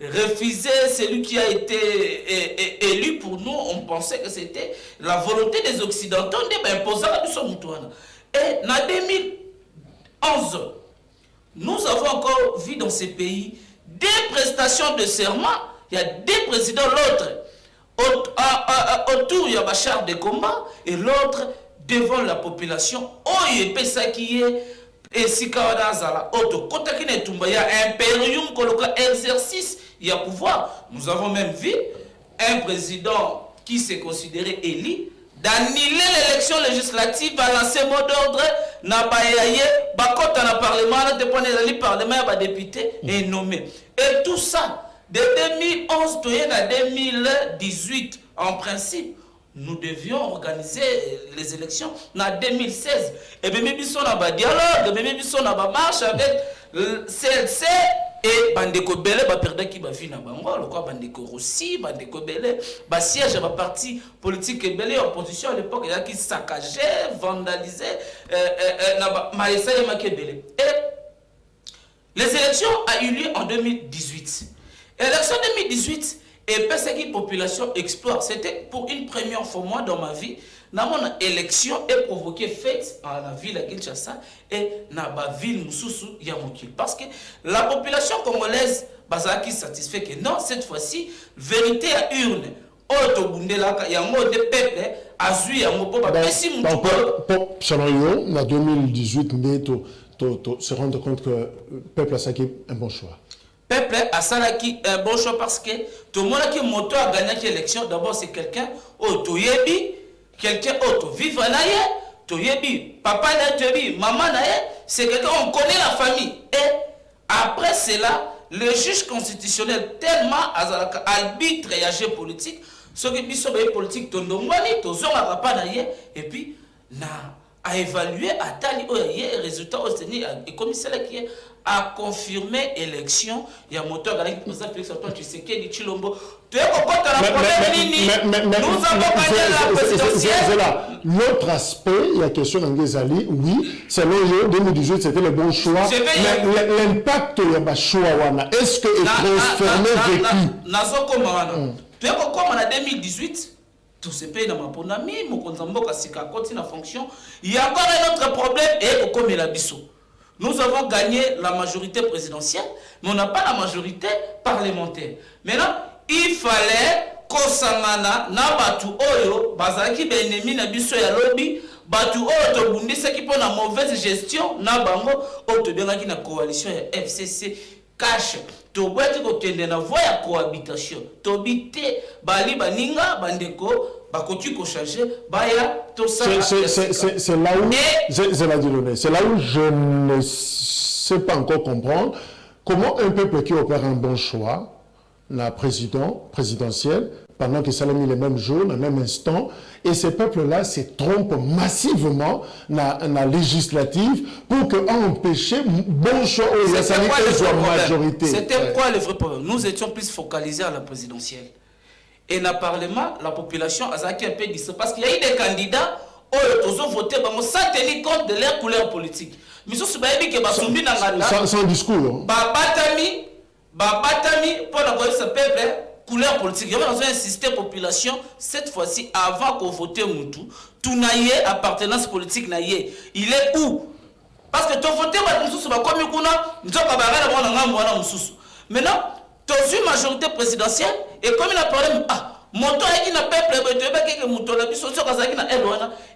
refusé celui qui a été élu. Pour nous, on pensait que c'était la volonté des Occidentaux d'imposer la mission moutoine. Et en 2011, nous avons encore vu dans ces pays des prestations de serment. Il y a des présidents, l'autre autour il y a Bachar de combat et l'autre devant la population. Oh, il y a ça qui est et si Kawadazala auto kota qui n'est il y a impérium coloca exercice, il y a pouvoir. Nous avons même vu un président qui s'est considéré élu d'annuler l'élection législative à lancer mot d'ordre n'a pas yaye bakota na parlement na dépendre le parlement ba député et nommé et tout ça de 2011 à 2018 en principe nous devions organiser les élections en 2016 et bien même on a dialogue même on a marche avec CLC et bandeko belé ba perdre qui ba vie na bango le quoi bandeko Rossi bandeko belé ba siège ba parti politique belé opposition à l'époque il y a qui saccagé vandalisé na ba maïsa et makebele et les élections a eu lieu en 2018. Élection 2018 et PSK population exploit. C'était pour une première fois moi dans ma vie. Dans mon élection est provoquée faite à la ville de Kinshasa et dans la ville Moussoussou Yamokil. Parce que la population congolaise qui satisfait que non, cette fois-ci, vérité à urne. Il y a un mot de peuple à Zui, en en 2018, se rendre compte que le peuple a saqué un bon choix. Peuple a salaki un bon choix parce que tout le monde qui moto a gagné l'élection d'abord c'est quelqu'un auto yebi quelqu'un auto vivre naie to yebi papa na yebi maman naie c'est quelqu'un on connaît la famille et après cela le juge constitutionnel tellement azalaka arbitre et agent politique ce qui biso ba politique tondongwani to zonga papa naie et puis na a évalué à tali et résultat au Sénat et commissaire qui a confirmé élection il y a moteur gagne président Félix Antoine Tshisekedi Tshilombo tu es content la problème nous avons gagné la présidentielle. L'autre aspect il y a question d'Angezali oui c'est le 2018 c'était le bon choix mais l'impact il y a pas choix wana est-ce que est transformé vécu nazoko wana tu es content en 2018 tous ces pays dans ma ponami mokonzambo kasika continue la fonction il y a encore un autre problème et comme la biso. Nous avons gagné la majorité présidentielle, mais on n'a pas la majorité parlementaire. Maintenant, il fallait qu'on s'amana na batu oyo, bazaki benemi na biso ya lobby, batu oyo to bundi ce qui pour la mauvaise gestion na bango oyo bengaki na coalition ya FCC cash. To bwati ko kende na voie ya cohabitation. To bité bali baninga bandeko bakoki ko changer baya to ça. C'est là où c'est là où je ne sais pas encore comprendre comment un peuple qui opère un bon choix la présidentielle pendant que ça a mis les mêmes jours, le même instant, et ces peuples-là se trompent massivement dans la législative pour empêcher bon choix aux majorité. C'était quoi le vrai problème? Nous étions plus focalisés à la présidentielle. Et dans le Parlement, la population a un peu dit ça. Parce qu'il y a eu des candidats qui ont voté sans tenir compte de leur couleur politique. Mais sans discours. Babatami, pour ce peuple, couleur politique. Il y avait insisté population, cette fois-ci, avant qu'on vote Moutou, tout naïe, appartenance politique naïe. Il est où? Parce que tu as voté Moussou, comme il y a maintenant, tu as une majorité présidentielle, et comme il a parlé, Moto qui n'a pas peuple, que Mouto la biso,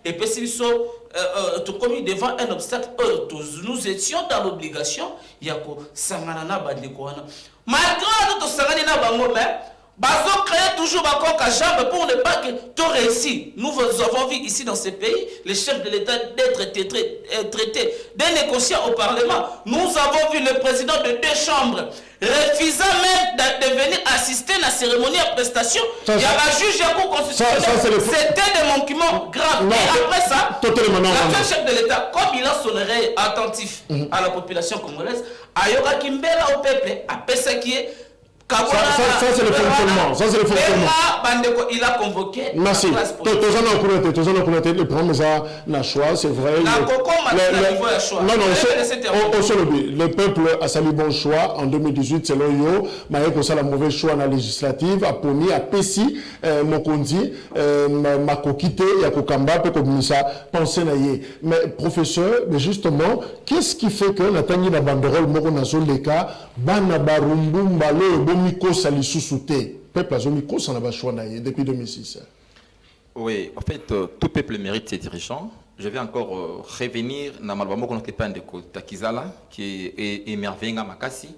et puis si tu commis devant un obstacle, nous étions dans l'obligation, il y a que Sanganana Bandekouana. Malgré notre Sanganina Bango, Bazo créer toujours encore à jambe pour ne pas que tout réussi. Nous avons vu ici dans ce pays les chefs de l'État d'être traités des négociants au Parlement. Nous avons vu le président de 2 chambres refusant même de venir assister à la cérémonie à prestation. Il y a un juge à cour constitutionnelle. C'était des manquements graves. Non, et après ça, le chef de l'État, comme il a son oreille attentif à la population congolaise, Ayoka Kimbela au peuple, à ça qui est. Ça c'est le fonctionnement. Ça, c'est le fonctionnement. Il a convoqué. Merci. Le problème, c'est choix, c'est vrai. Le peuple a sali bon choix en 2018, selon yo. Maïko, ça, la mauvaise choix dans la législative, a promis à Pessi, Mokondi, Makokite, Yakokamba, Pekomisa, pensez naïe. Mais, professeur, mais justement, qu'est-ce qui fait que Nathalie la banderole, Moko Nazo Leka, Banabarumbu, Mbalo, Miko Salisusoute, peuple a Miko Sanabachouanaye depuis 2006. Oui, en fait, tout peuple mérite ses dirigeants. Je vais encore revenir dans Malbamo Konokepan de Takizala, qui est émerveillant à Makassi.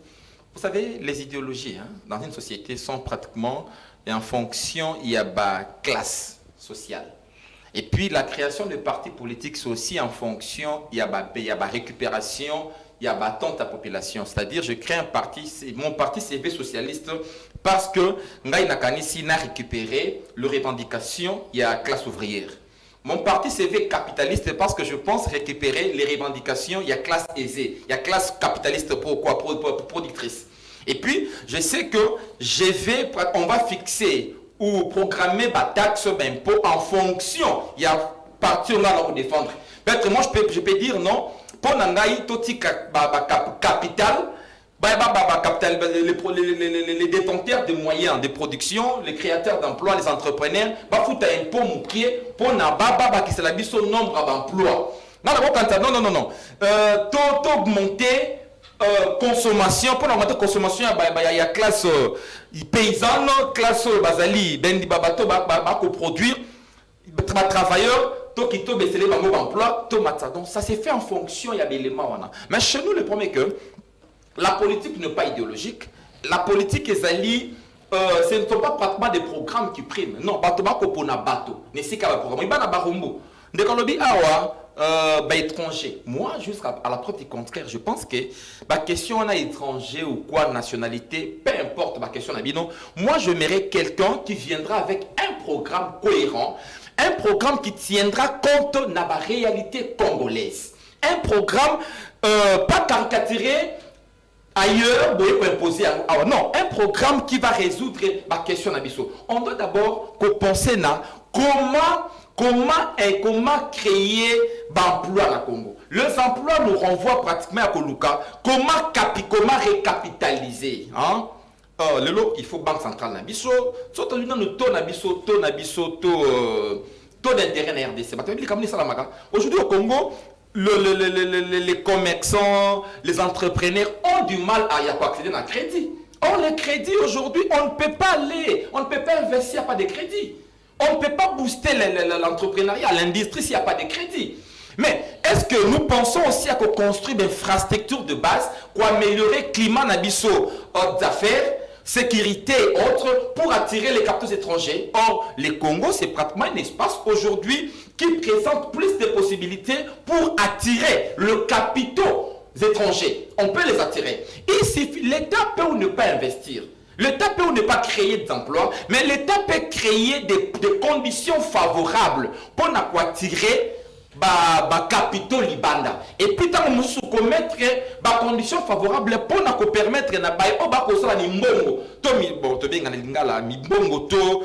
Vous savez, les idéologies dans une société sont pratiquement en fonction, il y a la classe sociale. Et puis la création de partis politiques, c'est aussi en fonction, il y a la récupération, il y a l'attente de la population. C'est-à-dire, je crée un parti, mon parti CV socialiste, parce que Ngaï Nakanisi n'a récupéré les revendications, il y a la classe ouvrière. Mon parti CV capitaliste, parce que je pense récupérer les revendications, il y a classe aisée, il y a classe capitaliste productrice. Et puis, je sais que on va fixer ou programmer ma taxe d'impôt en fonction, il y a parti on va défendre. Peut-être moi je peux dire non. Pour Nangaï, Toti capital, les détenteurs de moyens de production, les créateurs d'emplois, les entrepreneurs, foutre un pot moukier pour Nababa qui se la son nombre d'emplois. Non. Tout augmenter consommation, pour augmenter consommation, il y a classe paysanne, classe basali, bendi babato, produire, travailleurs. Donc ça s'est fait en fonction, il y a des éléments. Mais chez nous, le premier que la politique n'est pas idéologique. La politique est alliée, ce ne sont pas pratiquement des programmes qui priment. Non, ne c'est qu'un programme. Il y a un barumbo. Étranger. Moi, jusqu'à la preuve du contraire, je pense que la question on a étranger ou quoi, nationalité, peu importe la question. Moi, je mérite quelqu'un qui viendra avec un programme cohérent. Un programme qui tiendra compte de la réalité congolaise. Un programme pas caricaturé ailleurs, pour imposer. Non, un programme qui va résoudre la question. On doit d'abord penser à comment créer l'emploi au Congo. Les emplois nous renvoient pratiquement à Koluka. Comment récapitaliser il faut banque centrale nabiso surtout nous taux d'intérêt na RDC. Aujourd'hui au Congo, les commerçants, les entrepreneurs ont du mal à accéder à un crédit. Or les crédits aujourd'hui, on ne peut pas investir, il n'y a pas de crédit. On ne peut pas booster l'entrepreneuriat, l'industrie s'il n'y a pas de crédit. Mais est-ce que nous pensons aussi à construire des infrastructures de base pour améliorer le climat nabiso d'affaires, sécurité et autres pour attirer les capitaux étrangers? Or, le Congo, c'est pratiquement un espace aujourd'hui qui présente plus de possibilités pour attirer le capitaux étrangers. On peut les attirer. Ici, l'État peut ou ne pas investir. L'État peut ou ne pas créer des emplois, mais l'État peut créer des conditions favorables pour attirer capitaux libanda. Et puis tant nous soumettre des conditions favorables pour nous permettre na baye obakosa ni mbongo to mi bon to benga lingala mi mbongo to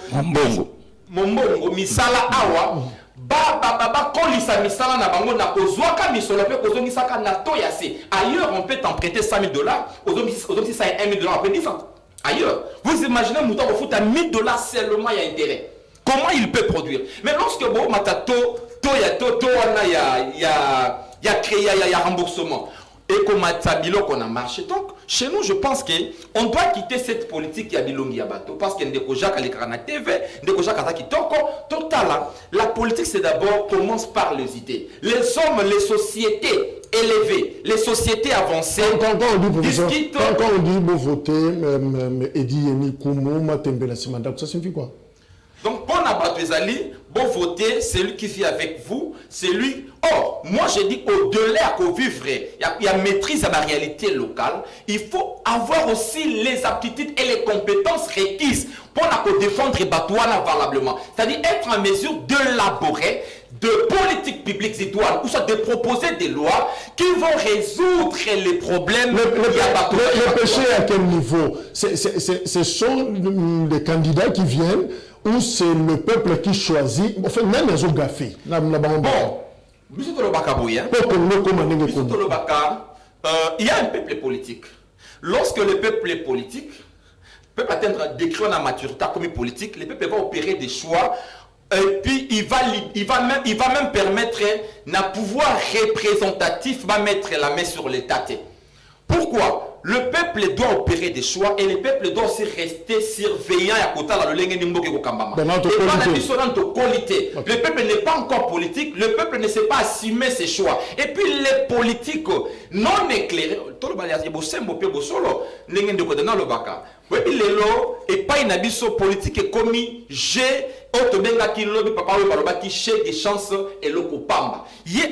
mbongo misala awa kolisa misala na bango na kozwaka misolo pe kozongisaka na to yase. Ailleurs on peut t'emprunter $100,000 aujourd'hui ça est $1,000 après 10 ans. Ailleurs vous imaginez mouton au foot à $1,000 seulement il y a intérêt. Comment il peut produire? Mais lorsque bon matato il y a remboursement. Et comme qu'on a marché. Donc, chez nous, je pense qu'on doit quitter cette politique qui a bilongi à bateau. Parce qu'il y a des gens qui ont TV, des gens qui total. La politique, c'est d'abord, commence par les idées. Les hommes, les sociétés élevés, les sociétés avancées discutent. Quand on dit vous votez Edi Yemi Koumou, Matembela Simanda, ça signifie quoi? Donc, pour Nabatou Ezali, vous votez celui qui vit avec vous, celui. Or, moi je dis au-delà qu'au vivre, il y a maîtrise à la réalité locale. Il faut avoir aussi les aptitudes et les compétences requises pour défendre Batouana valablement. C'est-à-dire être en mesure d'élaborer de politiques publiques étoiles, ou soit de proposer des lois qui vont résoudre les problèmes. Le péché à quel niveau? Ce sont des candidats qui viennent ou c'est le peuple qui choisit? Enfin, même les autres gaffés. Bon, Monsieur Tolobaka, il y a un peuple politique. Lorsque le peuple est politique, le peuple atteindre un décret en maturité comme politique, le peuple va opérer des choix. Et puis il va même permettre un pouvoir représentatif va mettre la main sur l'État. Pourquoi? Le peuple doit opérer des choix et le peuple doit aussi rester surveillant à côté de le peuple n'est pas encore politique, le peuple ne sait pas assumer ses choix. Et puis les politiques non éclairés, et pas une abysso politique comme j'ai des chances et le coupamba.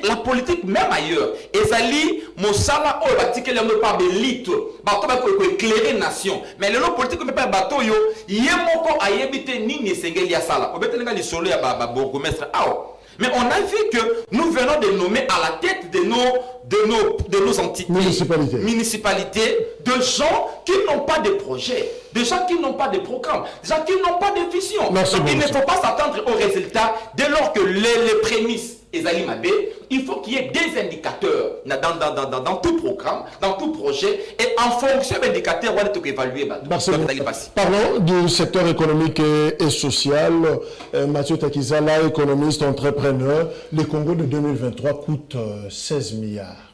La politique même ailleurs. Ezali Mosala o batike le par l'élite. Bato ba ko éclairer nation. Mais le politique me pas bato yo yemoko ayebite nini sengeli ya sala. Obetelenga li solo ya ba bourgmestre ao. Mais on a vu que nous venons de nommer à la tête de nos entités, municipalités, de gens qui n'ont pas de projet, de gens qui n'ont pas de programme, de gens qui n'ont pas de vision. Donc il ne faut pas s'attendre aux résultats dès lors que les prémices Ezali Mabé, il faut qu'il y ait des indicateurs dans tout programme, dans tout projet, et en fonction des indicateurs, on va évaluer. Parlons du secteur économique et social. Mathieu Takizala, économiste, entrepreneur. Le Congo de 2023 coûte 16 milliards.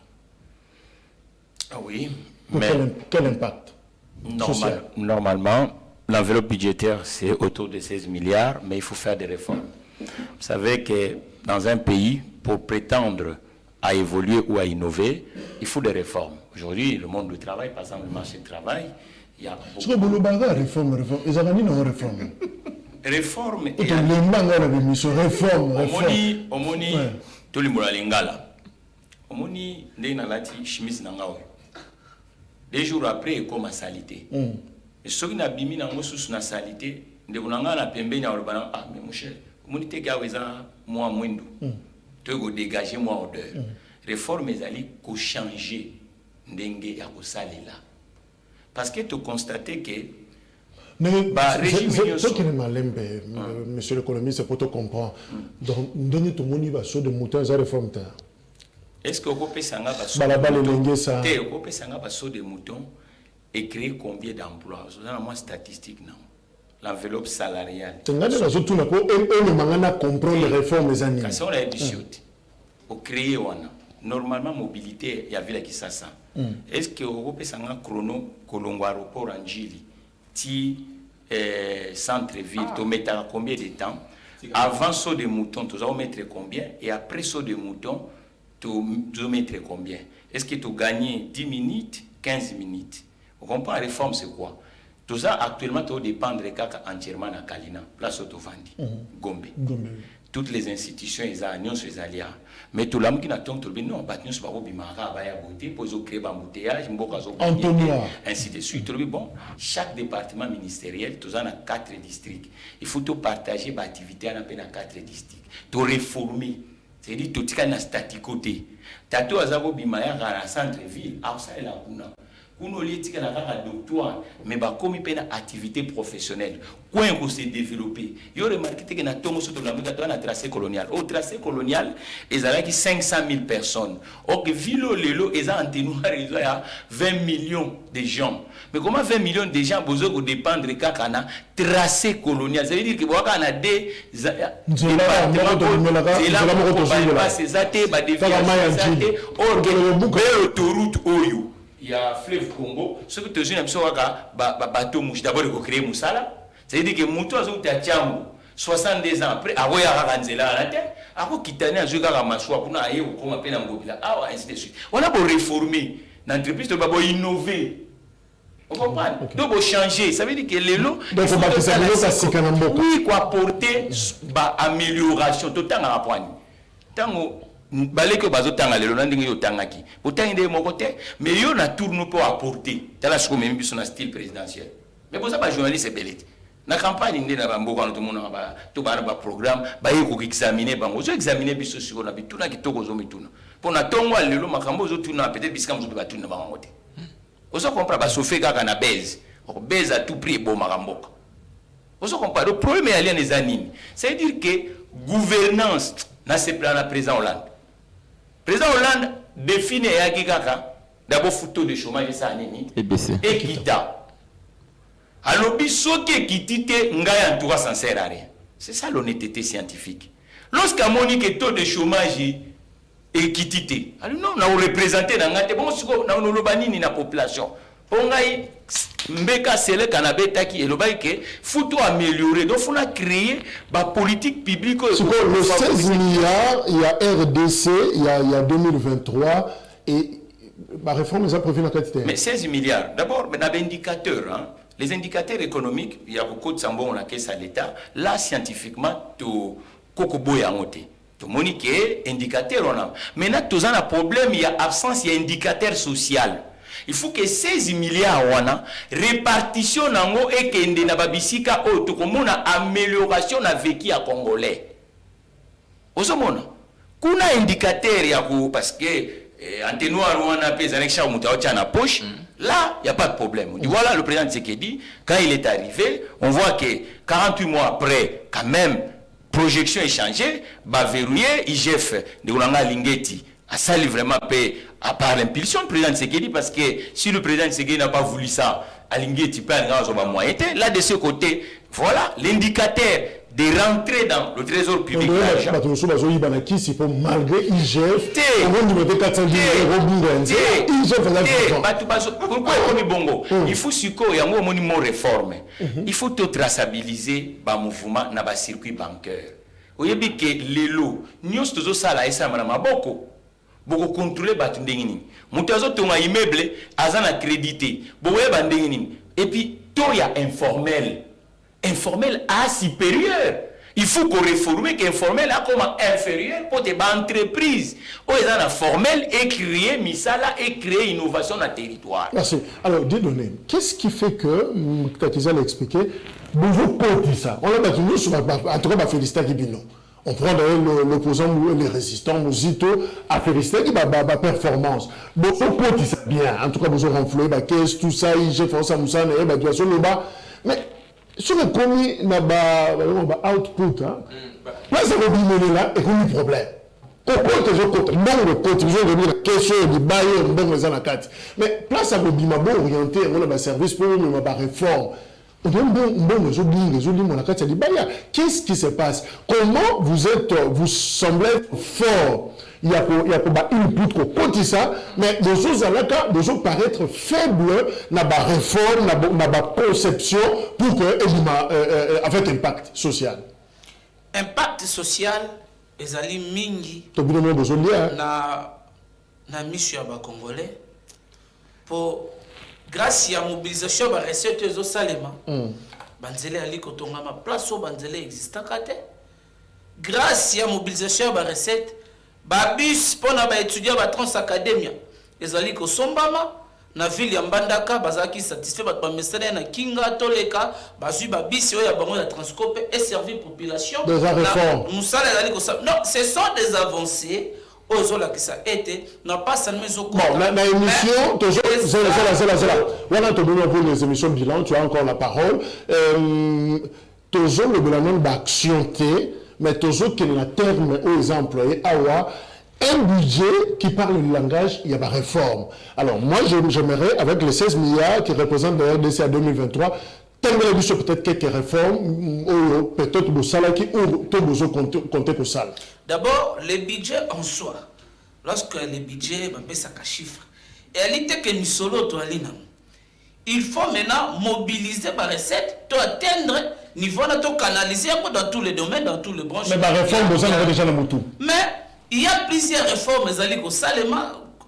Ah oui. Mais quel impact Normalement, l'enveloppe budgétaire, c'est autour de 16 milliards, mais il faut faire des réformes. Vous savez que dans un pays, pour prétendre à évoluer ou à innover, il faut des réformes. Aujourd'hui, le monde du travail, par exemple, le marché du travail, il y a beaucoup de réforme. réforme. Omoni, tout le monde a l'ingala. Omoni, chemise nangao. 2 jours après, il commence à salité. Et ceux qui n'ont bimi nango sous na salité, de bonanga na pembe na olbana ah mais mon cher, omoni te gaweza moi mwindu. Tu go dégager moi odeur. Réforme ezali ko changer ndenge ya ko salela. Parce que tu constates que ce qui est malin, monsieur l'économiste, c'est pour te comprendre. Donc, donner tout le monde va sur de moutons à réforme. Est-ce que vous pouvez savoir des moutons et créer combien d'emplois? Vous avez une statistique, non? L'enveloppe salariale. C'est comprendre les réformes. Quand on a créé normalement mobilité, il y avait qui ça. Est-ce que vous pouvez savoir chrono Kolongo aéroport en Djili, centre-ville, tu mets combien de temps? Avant saut de moutons, tu vas mettre combien? Et après saut de moutons, tu vas mettre combien? Est-ce que tu gagnes 10 minutes, 15 minutes? Vous comprenez, la réforme, c'est quoi? Tout ça, actuellement, tu dépendre entièrement de Kalina, place Autovandi, Gombe. Toutes les institutions, ils ont des alliés. Mais tout le monde qui n'a pas de non, nous sommes bimara, beauté, pour créer un embouteillage, ainsi de suite. Bon, chaque département ministériel, tout ça, a 4 districts. Il faut tout partager l'activité dans 4 districts. Tout réformer. C'est-à-dire tout ce qui est staticoté. Tu as tout à bimaya dans la centre-ville, ça est là. Mais comme il y a une activité professionnelle, quand on s'est développé, il y a remarqué que dans un tracé colonial. Au tracé colonial, il y a 500 000 personnes. Or, Vilo Lelo, ils ont 20 millions de gens. Mais comment 20 millions de gens peuvent dépendre de un tracé colonial? Ça veut dire qu'il y a des départements. Il y a fleuve Congo, ce que tu as dit, bateau mouche d'abord il faut créer Moussala. C'est-à-dire que Moutou a dit Tiamou, 62 ans après, il y a un zéla à la terre, il y a un zéla à la terre, ainsi de suite. On a beau réformer l'entreprise, on va innover. Vous comprenez? Donc, il faut changer. Ça veut dire que les lots. Donc, il faut que oui, quoi, apporter amélioration. Tout le temps à apprendre. Tant balé que bazo tanga le landing yo tangaki. Pourtant il est mon côté, mais yo na tourne pour apporter. Dans la ce même bi son style présidentiel. Mais pour ça ba journaliste c'est belé. Na campagne ndé na bambo quand tout le monde ba to ba programme ba yiko examiner bango. Zo examiner biso siko na bituna kitoko zo mituna. Pour na tongo lelo makambo zo tuna peut-être biska mo ba tuna bango côté. Oso comprend ba sofé kaka na base. On baise à tout prix bon makamboka. Oso comprend le problème est alien les anines. C'est dire que gouvernance na se plan na président Hollande. Président Hollande définit d'abord photo de chômage ça nini et quitta. Alors biso qui quitte ngaya en tout cas sans sert à rien. C'est ça l'honnêteté scientifique. Lorsqu'à Monique taux de chômage et quitte. Alors non, on a représenté dans ngate bon siko na no lobanini na population. Pongai mbeka sele kanabeta qui elobai que faut tout améliorer. Donc faut créer ba politique publique. Le 16 milliards, il y a RDC, il y a 2023 et ma réforme les a prévu dans quantité. Mais 16 milliards. D'abord, on a des indicateurs hein. Les indicateurs économiques, il y a beaucoup de sambon on a caisse à l'état. Là scientifiquement to kokoboya ngote. To monique indicateur on a. Maintenant tous un problème, il y a absence, il y a indicateur social. Il faut que 16 milliards wana répartition nango et kende na babisika o to komona amélioration na vécu à congolais. Osomona kuna indicateur ya ko parce que antenoir wana pesa avec chaque muta au na poche là il y a pas de problème. Voilà le président Tshisekedi quand il est arrivé, on voit que 48 mois après quand même projection est changée, ba verrouiller IGF de Olanga Lingeti a sali vraiment paix à part l'impulsion du président Tshisekedi parce que si le président Tshisekedi n'a pas voulu ça, Alingeti peut avoir moyen. Là de ce côté, voilà l'indicateur de rentrer dans le trésor public. Malgré IGF, il faut il y a un monument réforme. Il faut tout traçabiliser le mouvement dans le circuit bancaire. Vous voyez que les lots, nous sommes tous à ça, beaucoup. Beaucoup contrôler batu ndengini mutazo tonga immeuble azana crédité boye bandengini et puis to ya informel à supérieur il faut qu'on réforme qu'informel a comme inférieur pour des entreprises ou ezana formel et créer misala et créer innovation dans le territoire. Merci. Alors Dieudonné, qu'est-ce qui fait que Katiza l'a expliqué vous portez ça on a battu nous sur en tout cas féliciter Kibino. On prend d'ailleurs l'opposant, les résistants, Mouzito, à féliciter qui va performance. Donc, on peut dire ça bien. En tout cas, vous aurez enflé, qu'est-ce tout ça, j'ai fait ça, Moussa, mais sur le commis, il y a output. Là, ça va bien là, et qu'on y problème. Au côté, je compte, non, le côté, je vais dire, question du bailleur, bon, les anacates. Mais place à Bobima, bon, orienté, on a un service pour nous, on a une réforme. Qu'est-ce qui se passe? Comment vous semblez fort? Il y a pas input qu'on compte ça, mais des choses à la cas, des choses paraître faibles dans la réforme, dans la conception pour que en fait impact social. Impact social, les alliés mingi. Na mission à Congolais pour grâce à la mobilisation de la recette de Salema, Banzele Ali Kotongama, place où Banzele existe. Grâce à la mobilisation de la recette, Babus pour les étudiants de Trans Academia, les Ali Kosombama, na ville ya Mbandaka, bazaki satisfait ba mesene na Kinga Toleka, bazu babisi oya bango la Transcope et servir population. Des réformes. Non, ce sont des avancées. Qui ça été n'a pas seulement bon la émission toujours voilà tu donnes pour les émissions bilan tu as encore la parole toujours le bilan d'action mais toujours qu'il y a un terme aux employés un budget qui parle le langage il y a la réforme. Alors moi j'aimerais avec les 16 milliards qui représentent le RDC à 2023 peut-être quelques réformes peut-être au salaire qui ou tout compter pour ça. D'abord, le budget en soi, lorsque le budget ça un chiffre, et à l'idée que nous solo il faut maintenant mobiliser par recette pour atteindre niveau on a canalisé dans tous les domaines, dans tous les branches. Mais la réforme, vous en avez déjà dans Moutou. Mais il y a plusieurs réformes,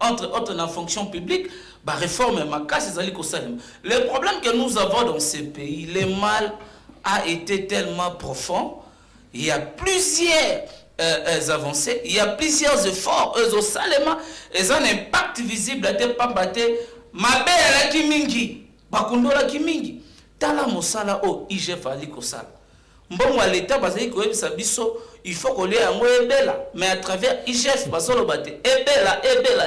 entre autres dans la fonction publique, la réforme le problème que nous avons dans ces pays, le mal a été tellement profond, il y a plusieurs avancées, il y a plusieurs efforts, ils ont un impact visible à tel pambaté, ma belle qui mingi, bakundola ki mingi, tala mosala o IGF ali kosala. Mbongo à l'état basé ko ebisa biso, il faut qu'on ait un mot ebela, mais à travers IGF basolo baté, ebela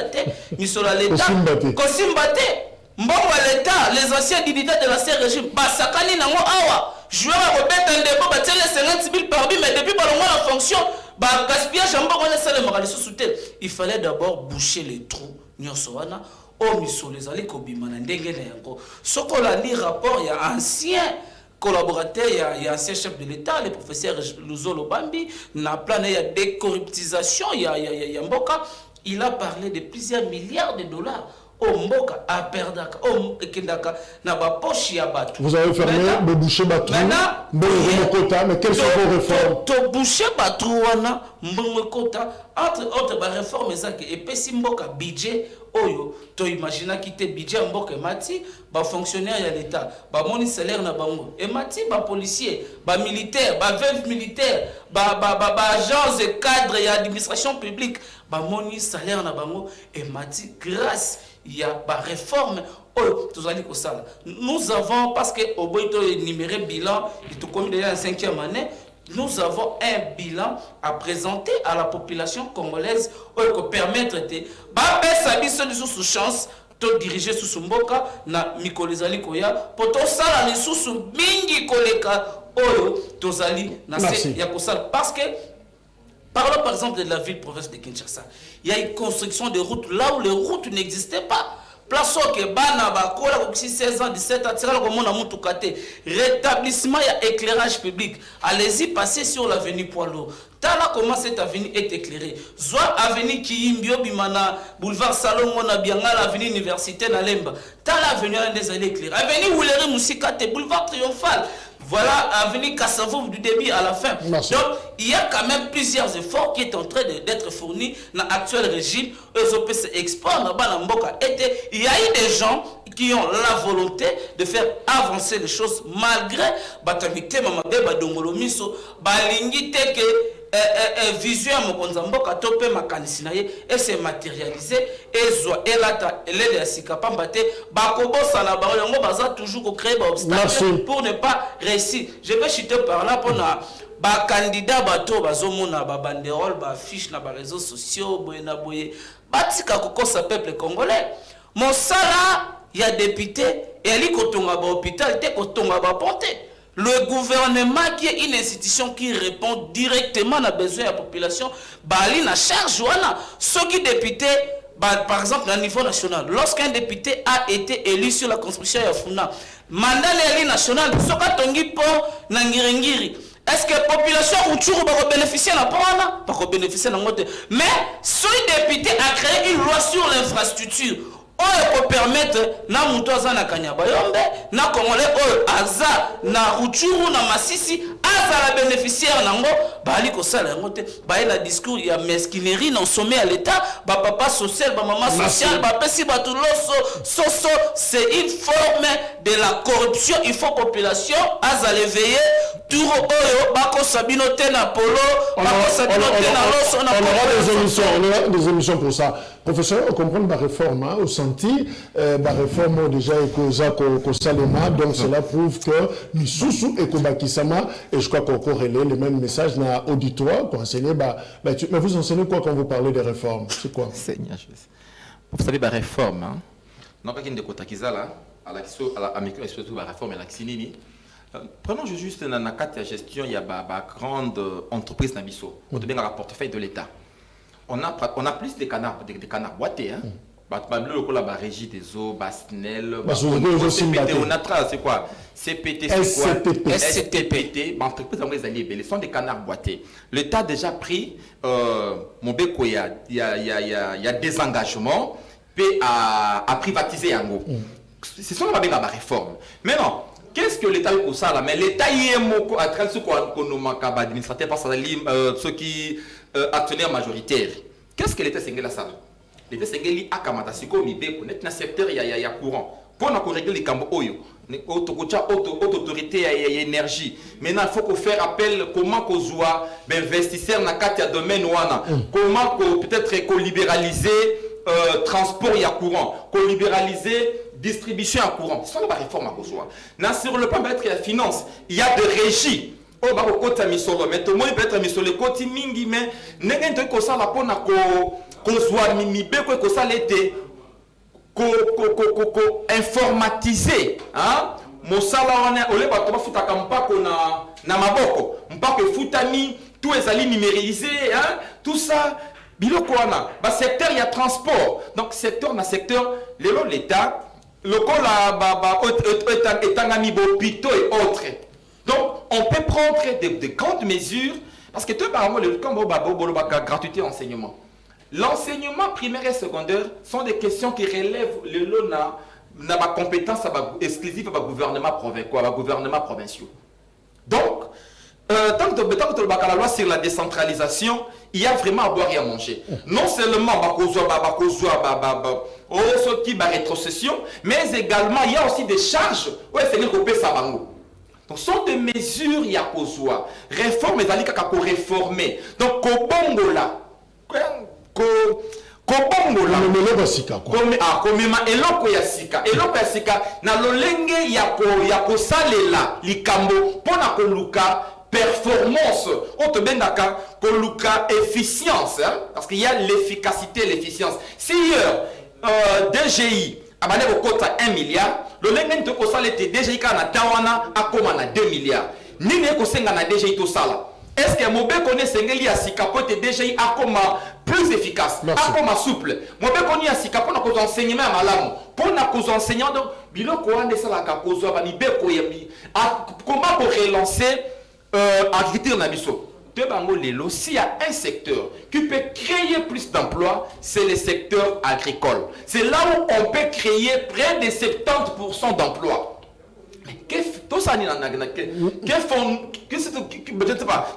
te, misolo à l'état, kosimbate. Mbongo à l'état, les anciens dignitaires de l'ancien régime, basakani nango awa, joueur à remettre un débat, battre les 50 000 par but, mais depuis par le mois la fonction, gaspillage en mbongo na sale morale sous-souté. Il fallait d'abord boucher les trous, nyosoana. Oh, misolo les allez kobimana ndenge na yango. Ce qu'on a dit rapport, il y a ancien collaborateur, il y a ancien chef de l'État, le professeur Luzolo Bambi, na plan il y a décorruptisation, il y a Mboka, il a parlé de plusieurs milliards de dollars. Oh Mboka a perdaka, oh Kendaka na ba poche ya batu. Vous avez fermé le boucher batu. Maintenant, mais quelles sont vos réformes? To boucher batu wana mbongokota entre autres ba réforme ezaki et pesi Mboka budget oyo to imagina quitter budget Mboka mati ba fonctionnaire ya l'état ba moni salaire na bango et mati ba policier ba militaire ba veuve militaire ba agents et cadres et administration publique ba moni salaire na bango et mati grâce il y a ba réforme oh nous avons parce que au bout de numéro bilan il tout comme déjà la 5e année. Nous avons un bilan à présenter à la population congolaise pour permettre de sous chance de diriger sous Mboka na Mikolezali Koya pour tout ça la sous mingi koleka oyo tozali na parce que parlons par exemple de la ville province de Kinshasa. Il y a une construction de routes là où les routes n'existaient pas. Place que bana bakola 16 ans 17 ans tirala comme on a mutukate rétablissement et éclairage public. Allez-y passer sur l'avenue Poilo. Tala comment cette avenue est éclairée. Soit avenue Kiyimbio Bimana boulevard Salomon na Bianga l'avenue Université na Lemba. Tala avenue des allées éclairées. Avenue Wouleri Musikate boulevard Triomphal. Voilà, avenue Kassavou du début à la fin. Merci. Donc, il y a quand même plusieurs efforts qui sont en train d'être fournis dans l'actuel régime. ESOPC Export, il y a eu des gens qui ont la volonté de faire avancer les choses malgré Batamite Mamade Badongolomiso, Balingite que vision Mokonzamboka Tope Makanisinaye et s'est matérialisé et Zoa Elata Elede Asika Pambate Bakobo Salaba Yango Baza toujours créer des obstacles pour ne pas réussir. Je vais chuter par là pour ba candidat bato bazomona ba banderole ba affiche na ba réseaux sociaux boyena boye batika kokosa peuple congolais mon sala ya député et ali kotonga ba hôpital te kotonga ba ponte. Le gouvernement qui est une institution qui répond directement aux besoins de la population, bali na charge wana ceux qui député par exemple au niveau national, lorsqu'un député a été élu sur la construction de Funa, mandat l'élu national, soka tongi po na ngirengiri. Est-ce que la population va bénéficier de la parole? Pas bénéficier de la motte. Mais ce député a créé une loi sur l'infrastructure. On peut permettre na mutoza na Kanyabayombe, na Congolais aza na Rutshuru na Masisi aza la bénéficiaire nango bali ko sala ngote ba la discours ya mesquinerie non sommet à l'état ba papa social ba maman social ba pesi ba tuloso soso c'est une forme de la corruption. Il faut population aza l'éveiller tour oyo ba ko sabino te na polo ba ko sabino te na loso na on aura des émissions pour ça. Professeur, on comprend la réforme hein, au senti, la réforme déjà est Salema, donc cela prouve que nous sous et Kobakisama, et je crois qu'on corrélait les mêmes messages dans l'auditoire, pour enseigner, mais vous enseignez quoi quand vous parlez des réformes? C'est quoi? Vous savez, la réforme, hein? Non pas qu'il y ait des Kotakizala, à la micro, surtout la réforme et la Xinini. Prenons juste dans la carte de gestion, il y a une grande entreprise Nabiso, on devient un portefeuille de l'État. On a plus de canards boités. Hein. La régie des eaux, Basnel, CPT, on a c'est quoi? CPT, c'est quoi? SCTPT, entreprise ils sont des canards boités. L'État a déjà pris, mon béco, il y a des engagements à privatiser en gros. C'est ça qu'on va la réforme. Mais non. qu'est-ce que l'État est ça là? Mais l'État y est moko à travers ce qu'on administrateur par ceux qui actionnaires majoritaires. Qu'est-ce que l'État s'engage ça? L'État s'engage à Kamata Siko Mibe connaître dans secteur il y a courant. Pour nous régler les cambo oyo, autorité et énergie. Maintenant il faut qu'on faire appel comment qu'on soit investisseur dans quatre domaines ouana. Comment peut-être qu'on libéraliser transport il y a courant, qu'on libéraliser distribution à courant. C'est la réforme à cause. Sur le plan de la finance, il y a des régies. Oh bah au côté misolo, mais tout le monde peut être misolo côté mingi mais n'engage que ça la pona ko soit mimibe ko ça l'été ko informatiser hein mosala wana ole ba to futa kampa ko na maboko mpaka futami tout ezali numérisé hein tout ça biloko wana ba secteur il y a transport donc secteur na secteur l'état lokola ba etangami bo pito et autres. Donc, on peut prendre de grandes mesures, parce que tout apparemment, le gratuité enseignement. L'enseignement primaire et secondaire sont des questions qui relèvent la compétence exclusive du gouvernement provincial. Donc, tant que le baccalauréat sur la décentralisation, il y a vraiment à boire et à manger. Non seulement rétrocession, mais également il y a aussi des charges. Donc, ce sont des mesures, il y a besoin. Réforme, il y a réformer. Donc, Kobongola. Kobongola. Eloko ya sika. Eloko ya sika. Na lolenge ya kosalela likambo. Pona koluka performance. On te bendaka koluka efficience. Parce qu'il y a l'efficacité et l'efficience. Si DGI a mané au quota 1 milliard. Le lengen to ko sala te DGI ka na tawana akoma na 2 milliards. Nini ko senga na DGI to sala. Est-ce que mobe connaît sengeli ya sika po te DGI akoma plus efficace, akoma souple. Mobe connaît ya sika po na ko enseignement ya malamu. Po na ko enseignant donc biloko ande sala ka ko zo ba mi be ko yemi. Comment pour relancer agriculture na biso. S'il y a un secteur qui peut créer plus d'emplois, c'est le secteur agricole. C'est là où on peut créer près de 70% d'emplois. Mais que font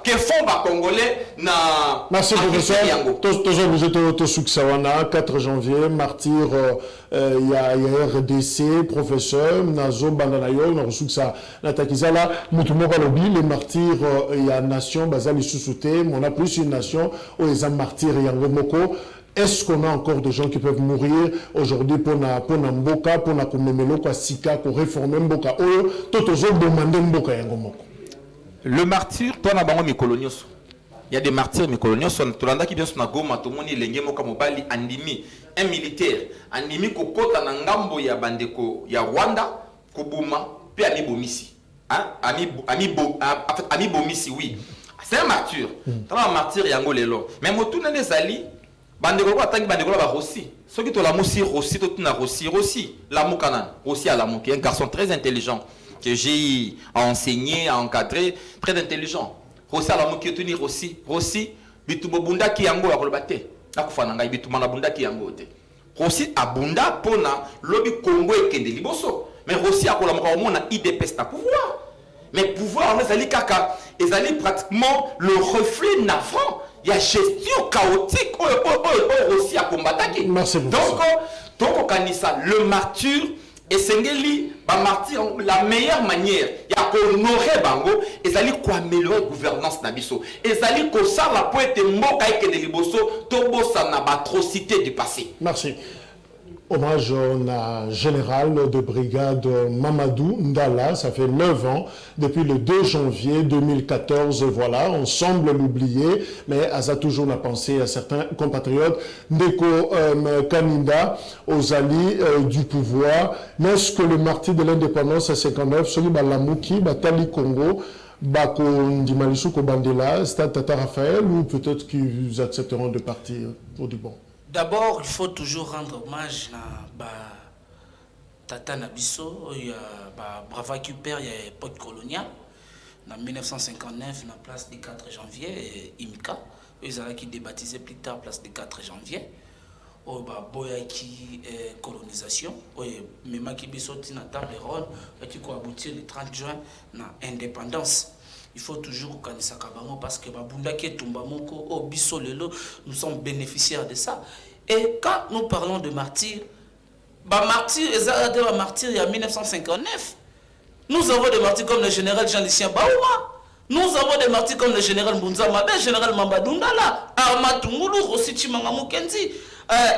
les Congolais na. Merci professeur. Vous êtes au Souksawana, 4 janvier, martyr, il y a RDC, professeur, Nazo Bandanayo, on reçoit ça, Natakizala, Moutoumora Lobby, les martyrs, il y a nation, Bazali Sousouté, on a plus une nation, où il y a martyrs, il y a Ngomoko. Est-ce qu'on a encore des gens qui peuvent mourir aujourd'hui pour na mboka, pour na kumemelo kwa sika, pour réformer mboka oyo, tout aux autres demander mboka yangomoko. Le martyr, toi na bango mikolonios. Il y a des martyrs mikolonios, tolanda qui vient sur na goma, tout le monde lenge moka mobali andimi, un militaire, andimi kokota na ngambo ya bandeko ya Rwanda, kobuma, puis ami bomisi. Hein? Ami bomisi, oui. C'est un martyr. C'est un martyr yango lelo. Mais motuna des ali bandeko ko atangi bandeko ba Rossi. Ceux qui to la moussi Rossi to na Rossi, la moukanan, Rossi à la mouki, un garçon très intelligent que j'ai enseigné, encadré, très intelligent. Rossi à la mouki tuni Rossi bitumo bunda ki yango akolobate. Akufana ngai bituma na bunda ki yango te. Rossi abunda pona lobi Congo ekende liboso. Mais Rossi akolamuka omona IDPS na pouvoir. Mais pouvoir on ezali kaka, ezali pratiquement le reflet navrant. Il y a gestion chaotique aussi à combattre. Donc, le martyr et Sengeli, martyr, la meilleure manière, il y a honorer Bango et ça quoi améliorer la gouvernance Nabiso. Et ça ko ça la pointe moka et de liboso, tobo ça na atrocité du passé. Merci. Hommage au général de brigade Mamadou Ndala, ça fait 9 ans, depuis le 2 janvier 2014, voilà, on semble l'oublier, mais ça a toujours la pensée à certains compatriotes, Ndeko Kaninda, aux alliés du pouvoir, mais est-ce que le martyr de l'indépendance à 59, celui de Lamouki, Batali Congo, Bako Ndimalisou Kobandela, Stade Tata Raphaël, ou peut-être qu'ils accepteront de partir pour du bon? D'abord, il faut toujours rendre hommage à Tata Nabiso, il y a Brava Cuper, il y a l'époque coloniale, en 1959, la place du 4 janvier, IMICA, ils ont qui débaptisé plus tard, place du 4 janvier. oyo baboyaki colonisation oyo memaki biso ntina table ronde eti koaboutir le 30 juin na indépendance. Il faut toujours kokanisaka bango parce que babundaki etumba moko oyo biso lelo nous sommes bénéficiaires de ça. Et quand nous parlons de martyrs, martyrs, il y a 1959. Nous avons des martyrs comme le général Jean-Lucien Baouma. Nous avons des martyrs comme le général Mbunza Mabe, le général Mambadundala, Arma Tungulu, Rossi Chimanga Mukenzi,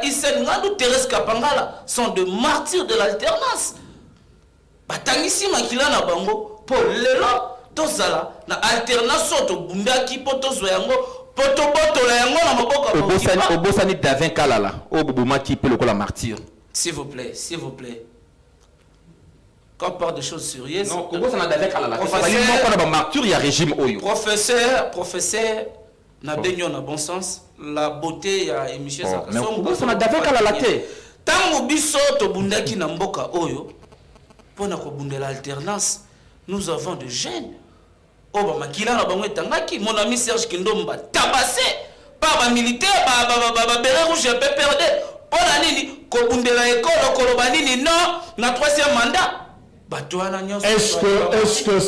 Isen Ngandou, Thérèse Kapangala sont des martyrs de l'alternance. Batangisi Makila na bango, pour lelo, tozala, na alternance soto, bumbaki poto zoyango, poto boto la yango na maboka. Obosani Davin Kalala, Obubuma qui peut le martyr. S'il vous plaît, s'il vous plaît. Quand on parle de choses sérieuses. Non, il y a régime Oyo. Professeur, n'a baigné en bon sens. La beauté, il y a émission. Mais on a d'avec à la tête. Tant que biso to bundaki na mboka Oyo, pour na ko bundela alternance, nous avons des jeunes. Oba makila na bango etangaki, mon ami Serge Kindomba tabassé par ba militaire, ba béret rouge et PPRD. Pour la nini ko bundela école ko lobanini non na 3e mandat. Est-ce que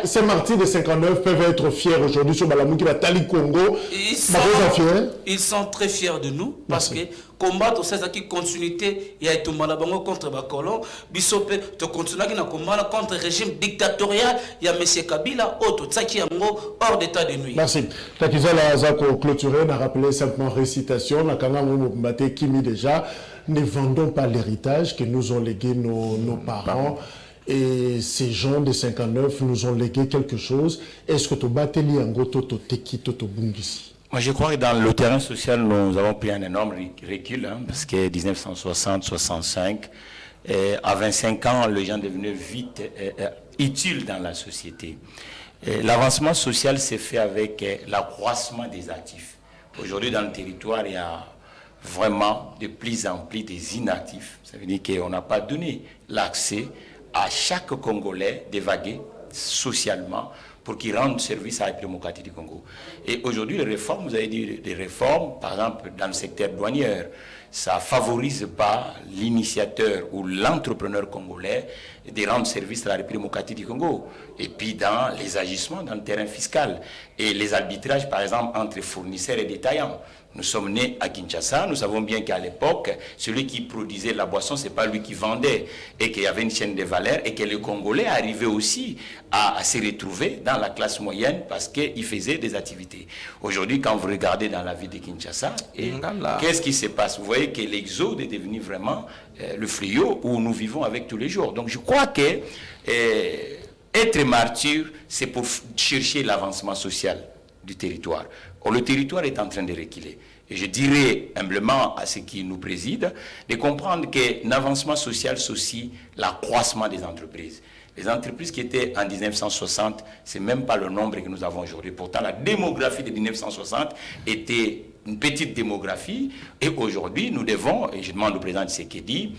ces martyrs de 59 peuvent être fiers aujourd'hui sur Balamou qui va Tali Congo? Ils sont très fiers de nous parce que combattre cette continuité, il y a tout mal contre les colons. Bisopé, tu continues à combattre contre le régime dictatorial. Il y a M. Kabila, hors d'état de nuit. Merci. Takizala Zako clôturé, on a rappelé simplement récitation. La Kanga Moumbate Kimi déjà. Ne vendons pas l'héritage que nous ont légué nos parents. Et ces gens de 59 nous ont légué quelque chose. Est-ce que tu bateli en goto teki toto bungisi? Moi, je crois que dans le terrain social, nous avons pris un énorme recul, hein, parce que 1960-65, à 25 ans, les gens devenaient vite utiles dans la société. L'avancement social s'est fait avec l'accroissement des actifs. Aujourd'hui, dans le territoire, il y a vraiment de plus en plus des inactifs. Ça veut dire qu'on n'a pas donné l'accès à chaque Congolais d'évaguer socialement pour qu'il rende service à la démocratie du Congo. Et aujourd'hui, les réformes, vous avez dit des réformes, par exemple dans le secteur douanier, ça ne favorise pas l'initiateur ou l'entrepreneur congolais de rendre service à la République démocratique du Congo. Et puis dans les agissements dans le terrain fiscal et les arbitrages, par exemple, entre fournisseurs et détaillants. Nous sommes nés à Kinshasa, nous savons bien qu'à l'époque, celui qui produisait la boisson, ce n'est pas lui qui vendait, et qu'il y avait une chaîne de valeur, et que les Congolais arrivaient aussi à se retrouver dans la classe moyenne parce qu'ils faisaient des activités. Aujourd'hui, quand vous regardez dans la ville de Kinshasa, qu'est-ce qui se passe? Vous voyez que l'exode est devenu vraiment le fléau où nous vivons avec tous les jours. Donc je crois que être martyr, c'est pour chercher l'avancement social du territoire. Or, le territoire est en train de reculer. Et je dirais humblement à ceux qui nous président de comprendre qu'un avancement social, c'est aussi l'accroissement des entreprises. Les entreprises qui étaient en 1960, ce n'est même pas le nombre que nous avons aujourd'hui. Pourtant, la démographie de 1960 était une petite démographie. Et aujourd'hui, nous devons, et je demande au président Tshisekedi,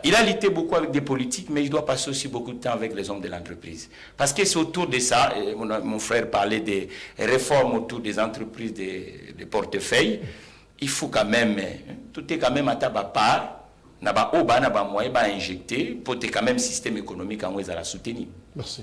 il a lutté beaucoup avec des politiques, mais il doit passer aussi beaucoup de temps avec les hommes de l'entreprise. Parce que c'est autour de ça, mon frère parlait des réformes autour des entreprises, des portefeuilles. Il faut quand même, tout est quand même à ta part. Na ba oba na ba moyen ba injecter pour que quand même système économique en la soutenir. Merci.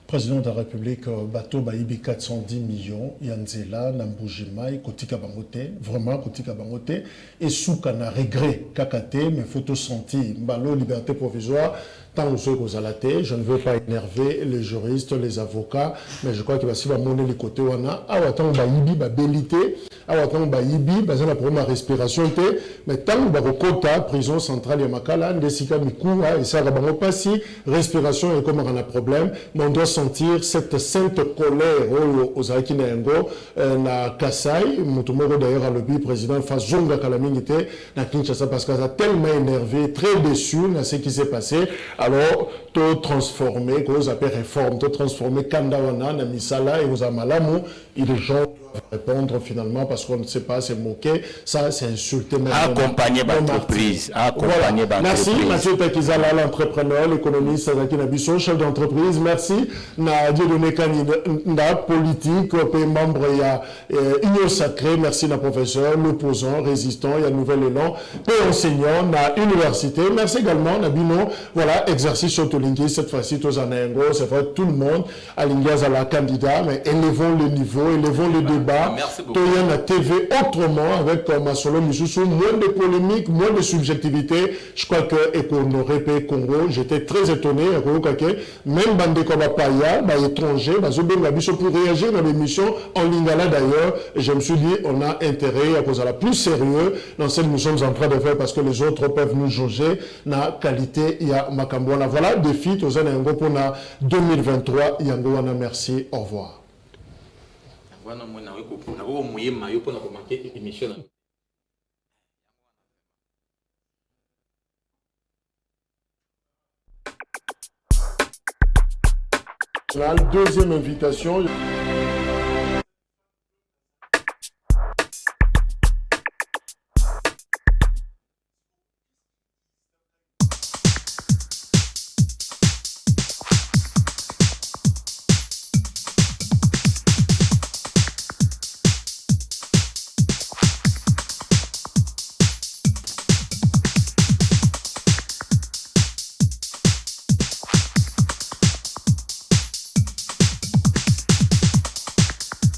Président de la République, bateau baïbi 410 millions, Yanzela, Nambujimai, Kotika Bangote, vraiment Kotika Bangote, et Soukana regret, Kakate, mais photos senties, Mbalo, liberté provisoire, tant aux alatés, je ne veux pas énerver les juristes, les avocats, mais je crois qu'il va s'y va monter les côtés, wana, awatan baïbi, bélité, awatan baïbi, bazana pour ma respiration, mais tant bakota, prison centrale Yamakala, Ndesika Mikura, et ça va passer, respiration et comme on a un problème, mais on doit sentir cette sainte colère aux Akinengo, na Kasai, Mutumoro d'ailleurs à l'objet président Fazonga Kalamingite, na Kinshasa, parce qu'elle a tellement énervé, très déçu de ce qui s'est passé. Alors, tout transformer, que vous appelez réforme, tout transformer Kandawana, Namisala et vous Amalamu, et les gens doivent répondre finalement parce parce qu'on ne sait pas se moquer. Ça, c'est insulter même. Accompagner l'entreprise. Accompagner voilà. Merci, Mathieu Takizala, l'entrepreneur, l'économiste, Sadaki Nabiso, chef d'entreprise. Merci, na Dieudonné Kanida, politique, membre, il y a Union Sacrée. Merci, na professeur, l'opposant, résistant, il y a Nouvel Élan, enseignant, na université. Merci également, na Bino, voilà, exercice autolinguiste, cette fois-ci, tous en Engo, c'est vrai, tout le monde, à l'Indiaz à la candidat, mais élevons le niveau, élevons le débat. Merci beaucoup. Toyen la TV autrement, avec Masolo Missoussou, moins de polémiques, moins de subjectivité. Je crois que Honoré Congo, j'étais très étonné, même Bandé Kobapaya, étranger, pour réagir dans l'émission en lingala d'ailleurs, je me suis dit, on a intérêt à cause de la plus sérieux dans celle que nous sommes en train de faire parce que les autres peuvent nous juger na qualité il y a Makambouana. Voilà, défi, tous en Yango pour 2023, Yangoana, merci, au revoir. La deuxième invitation.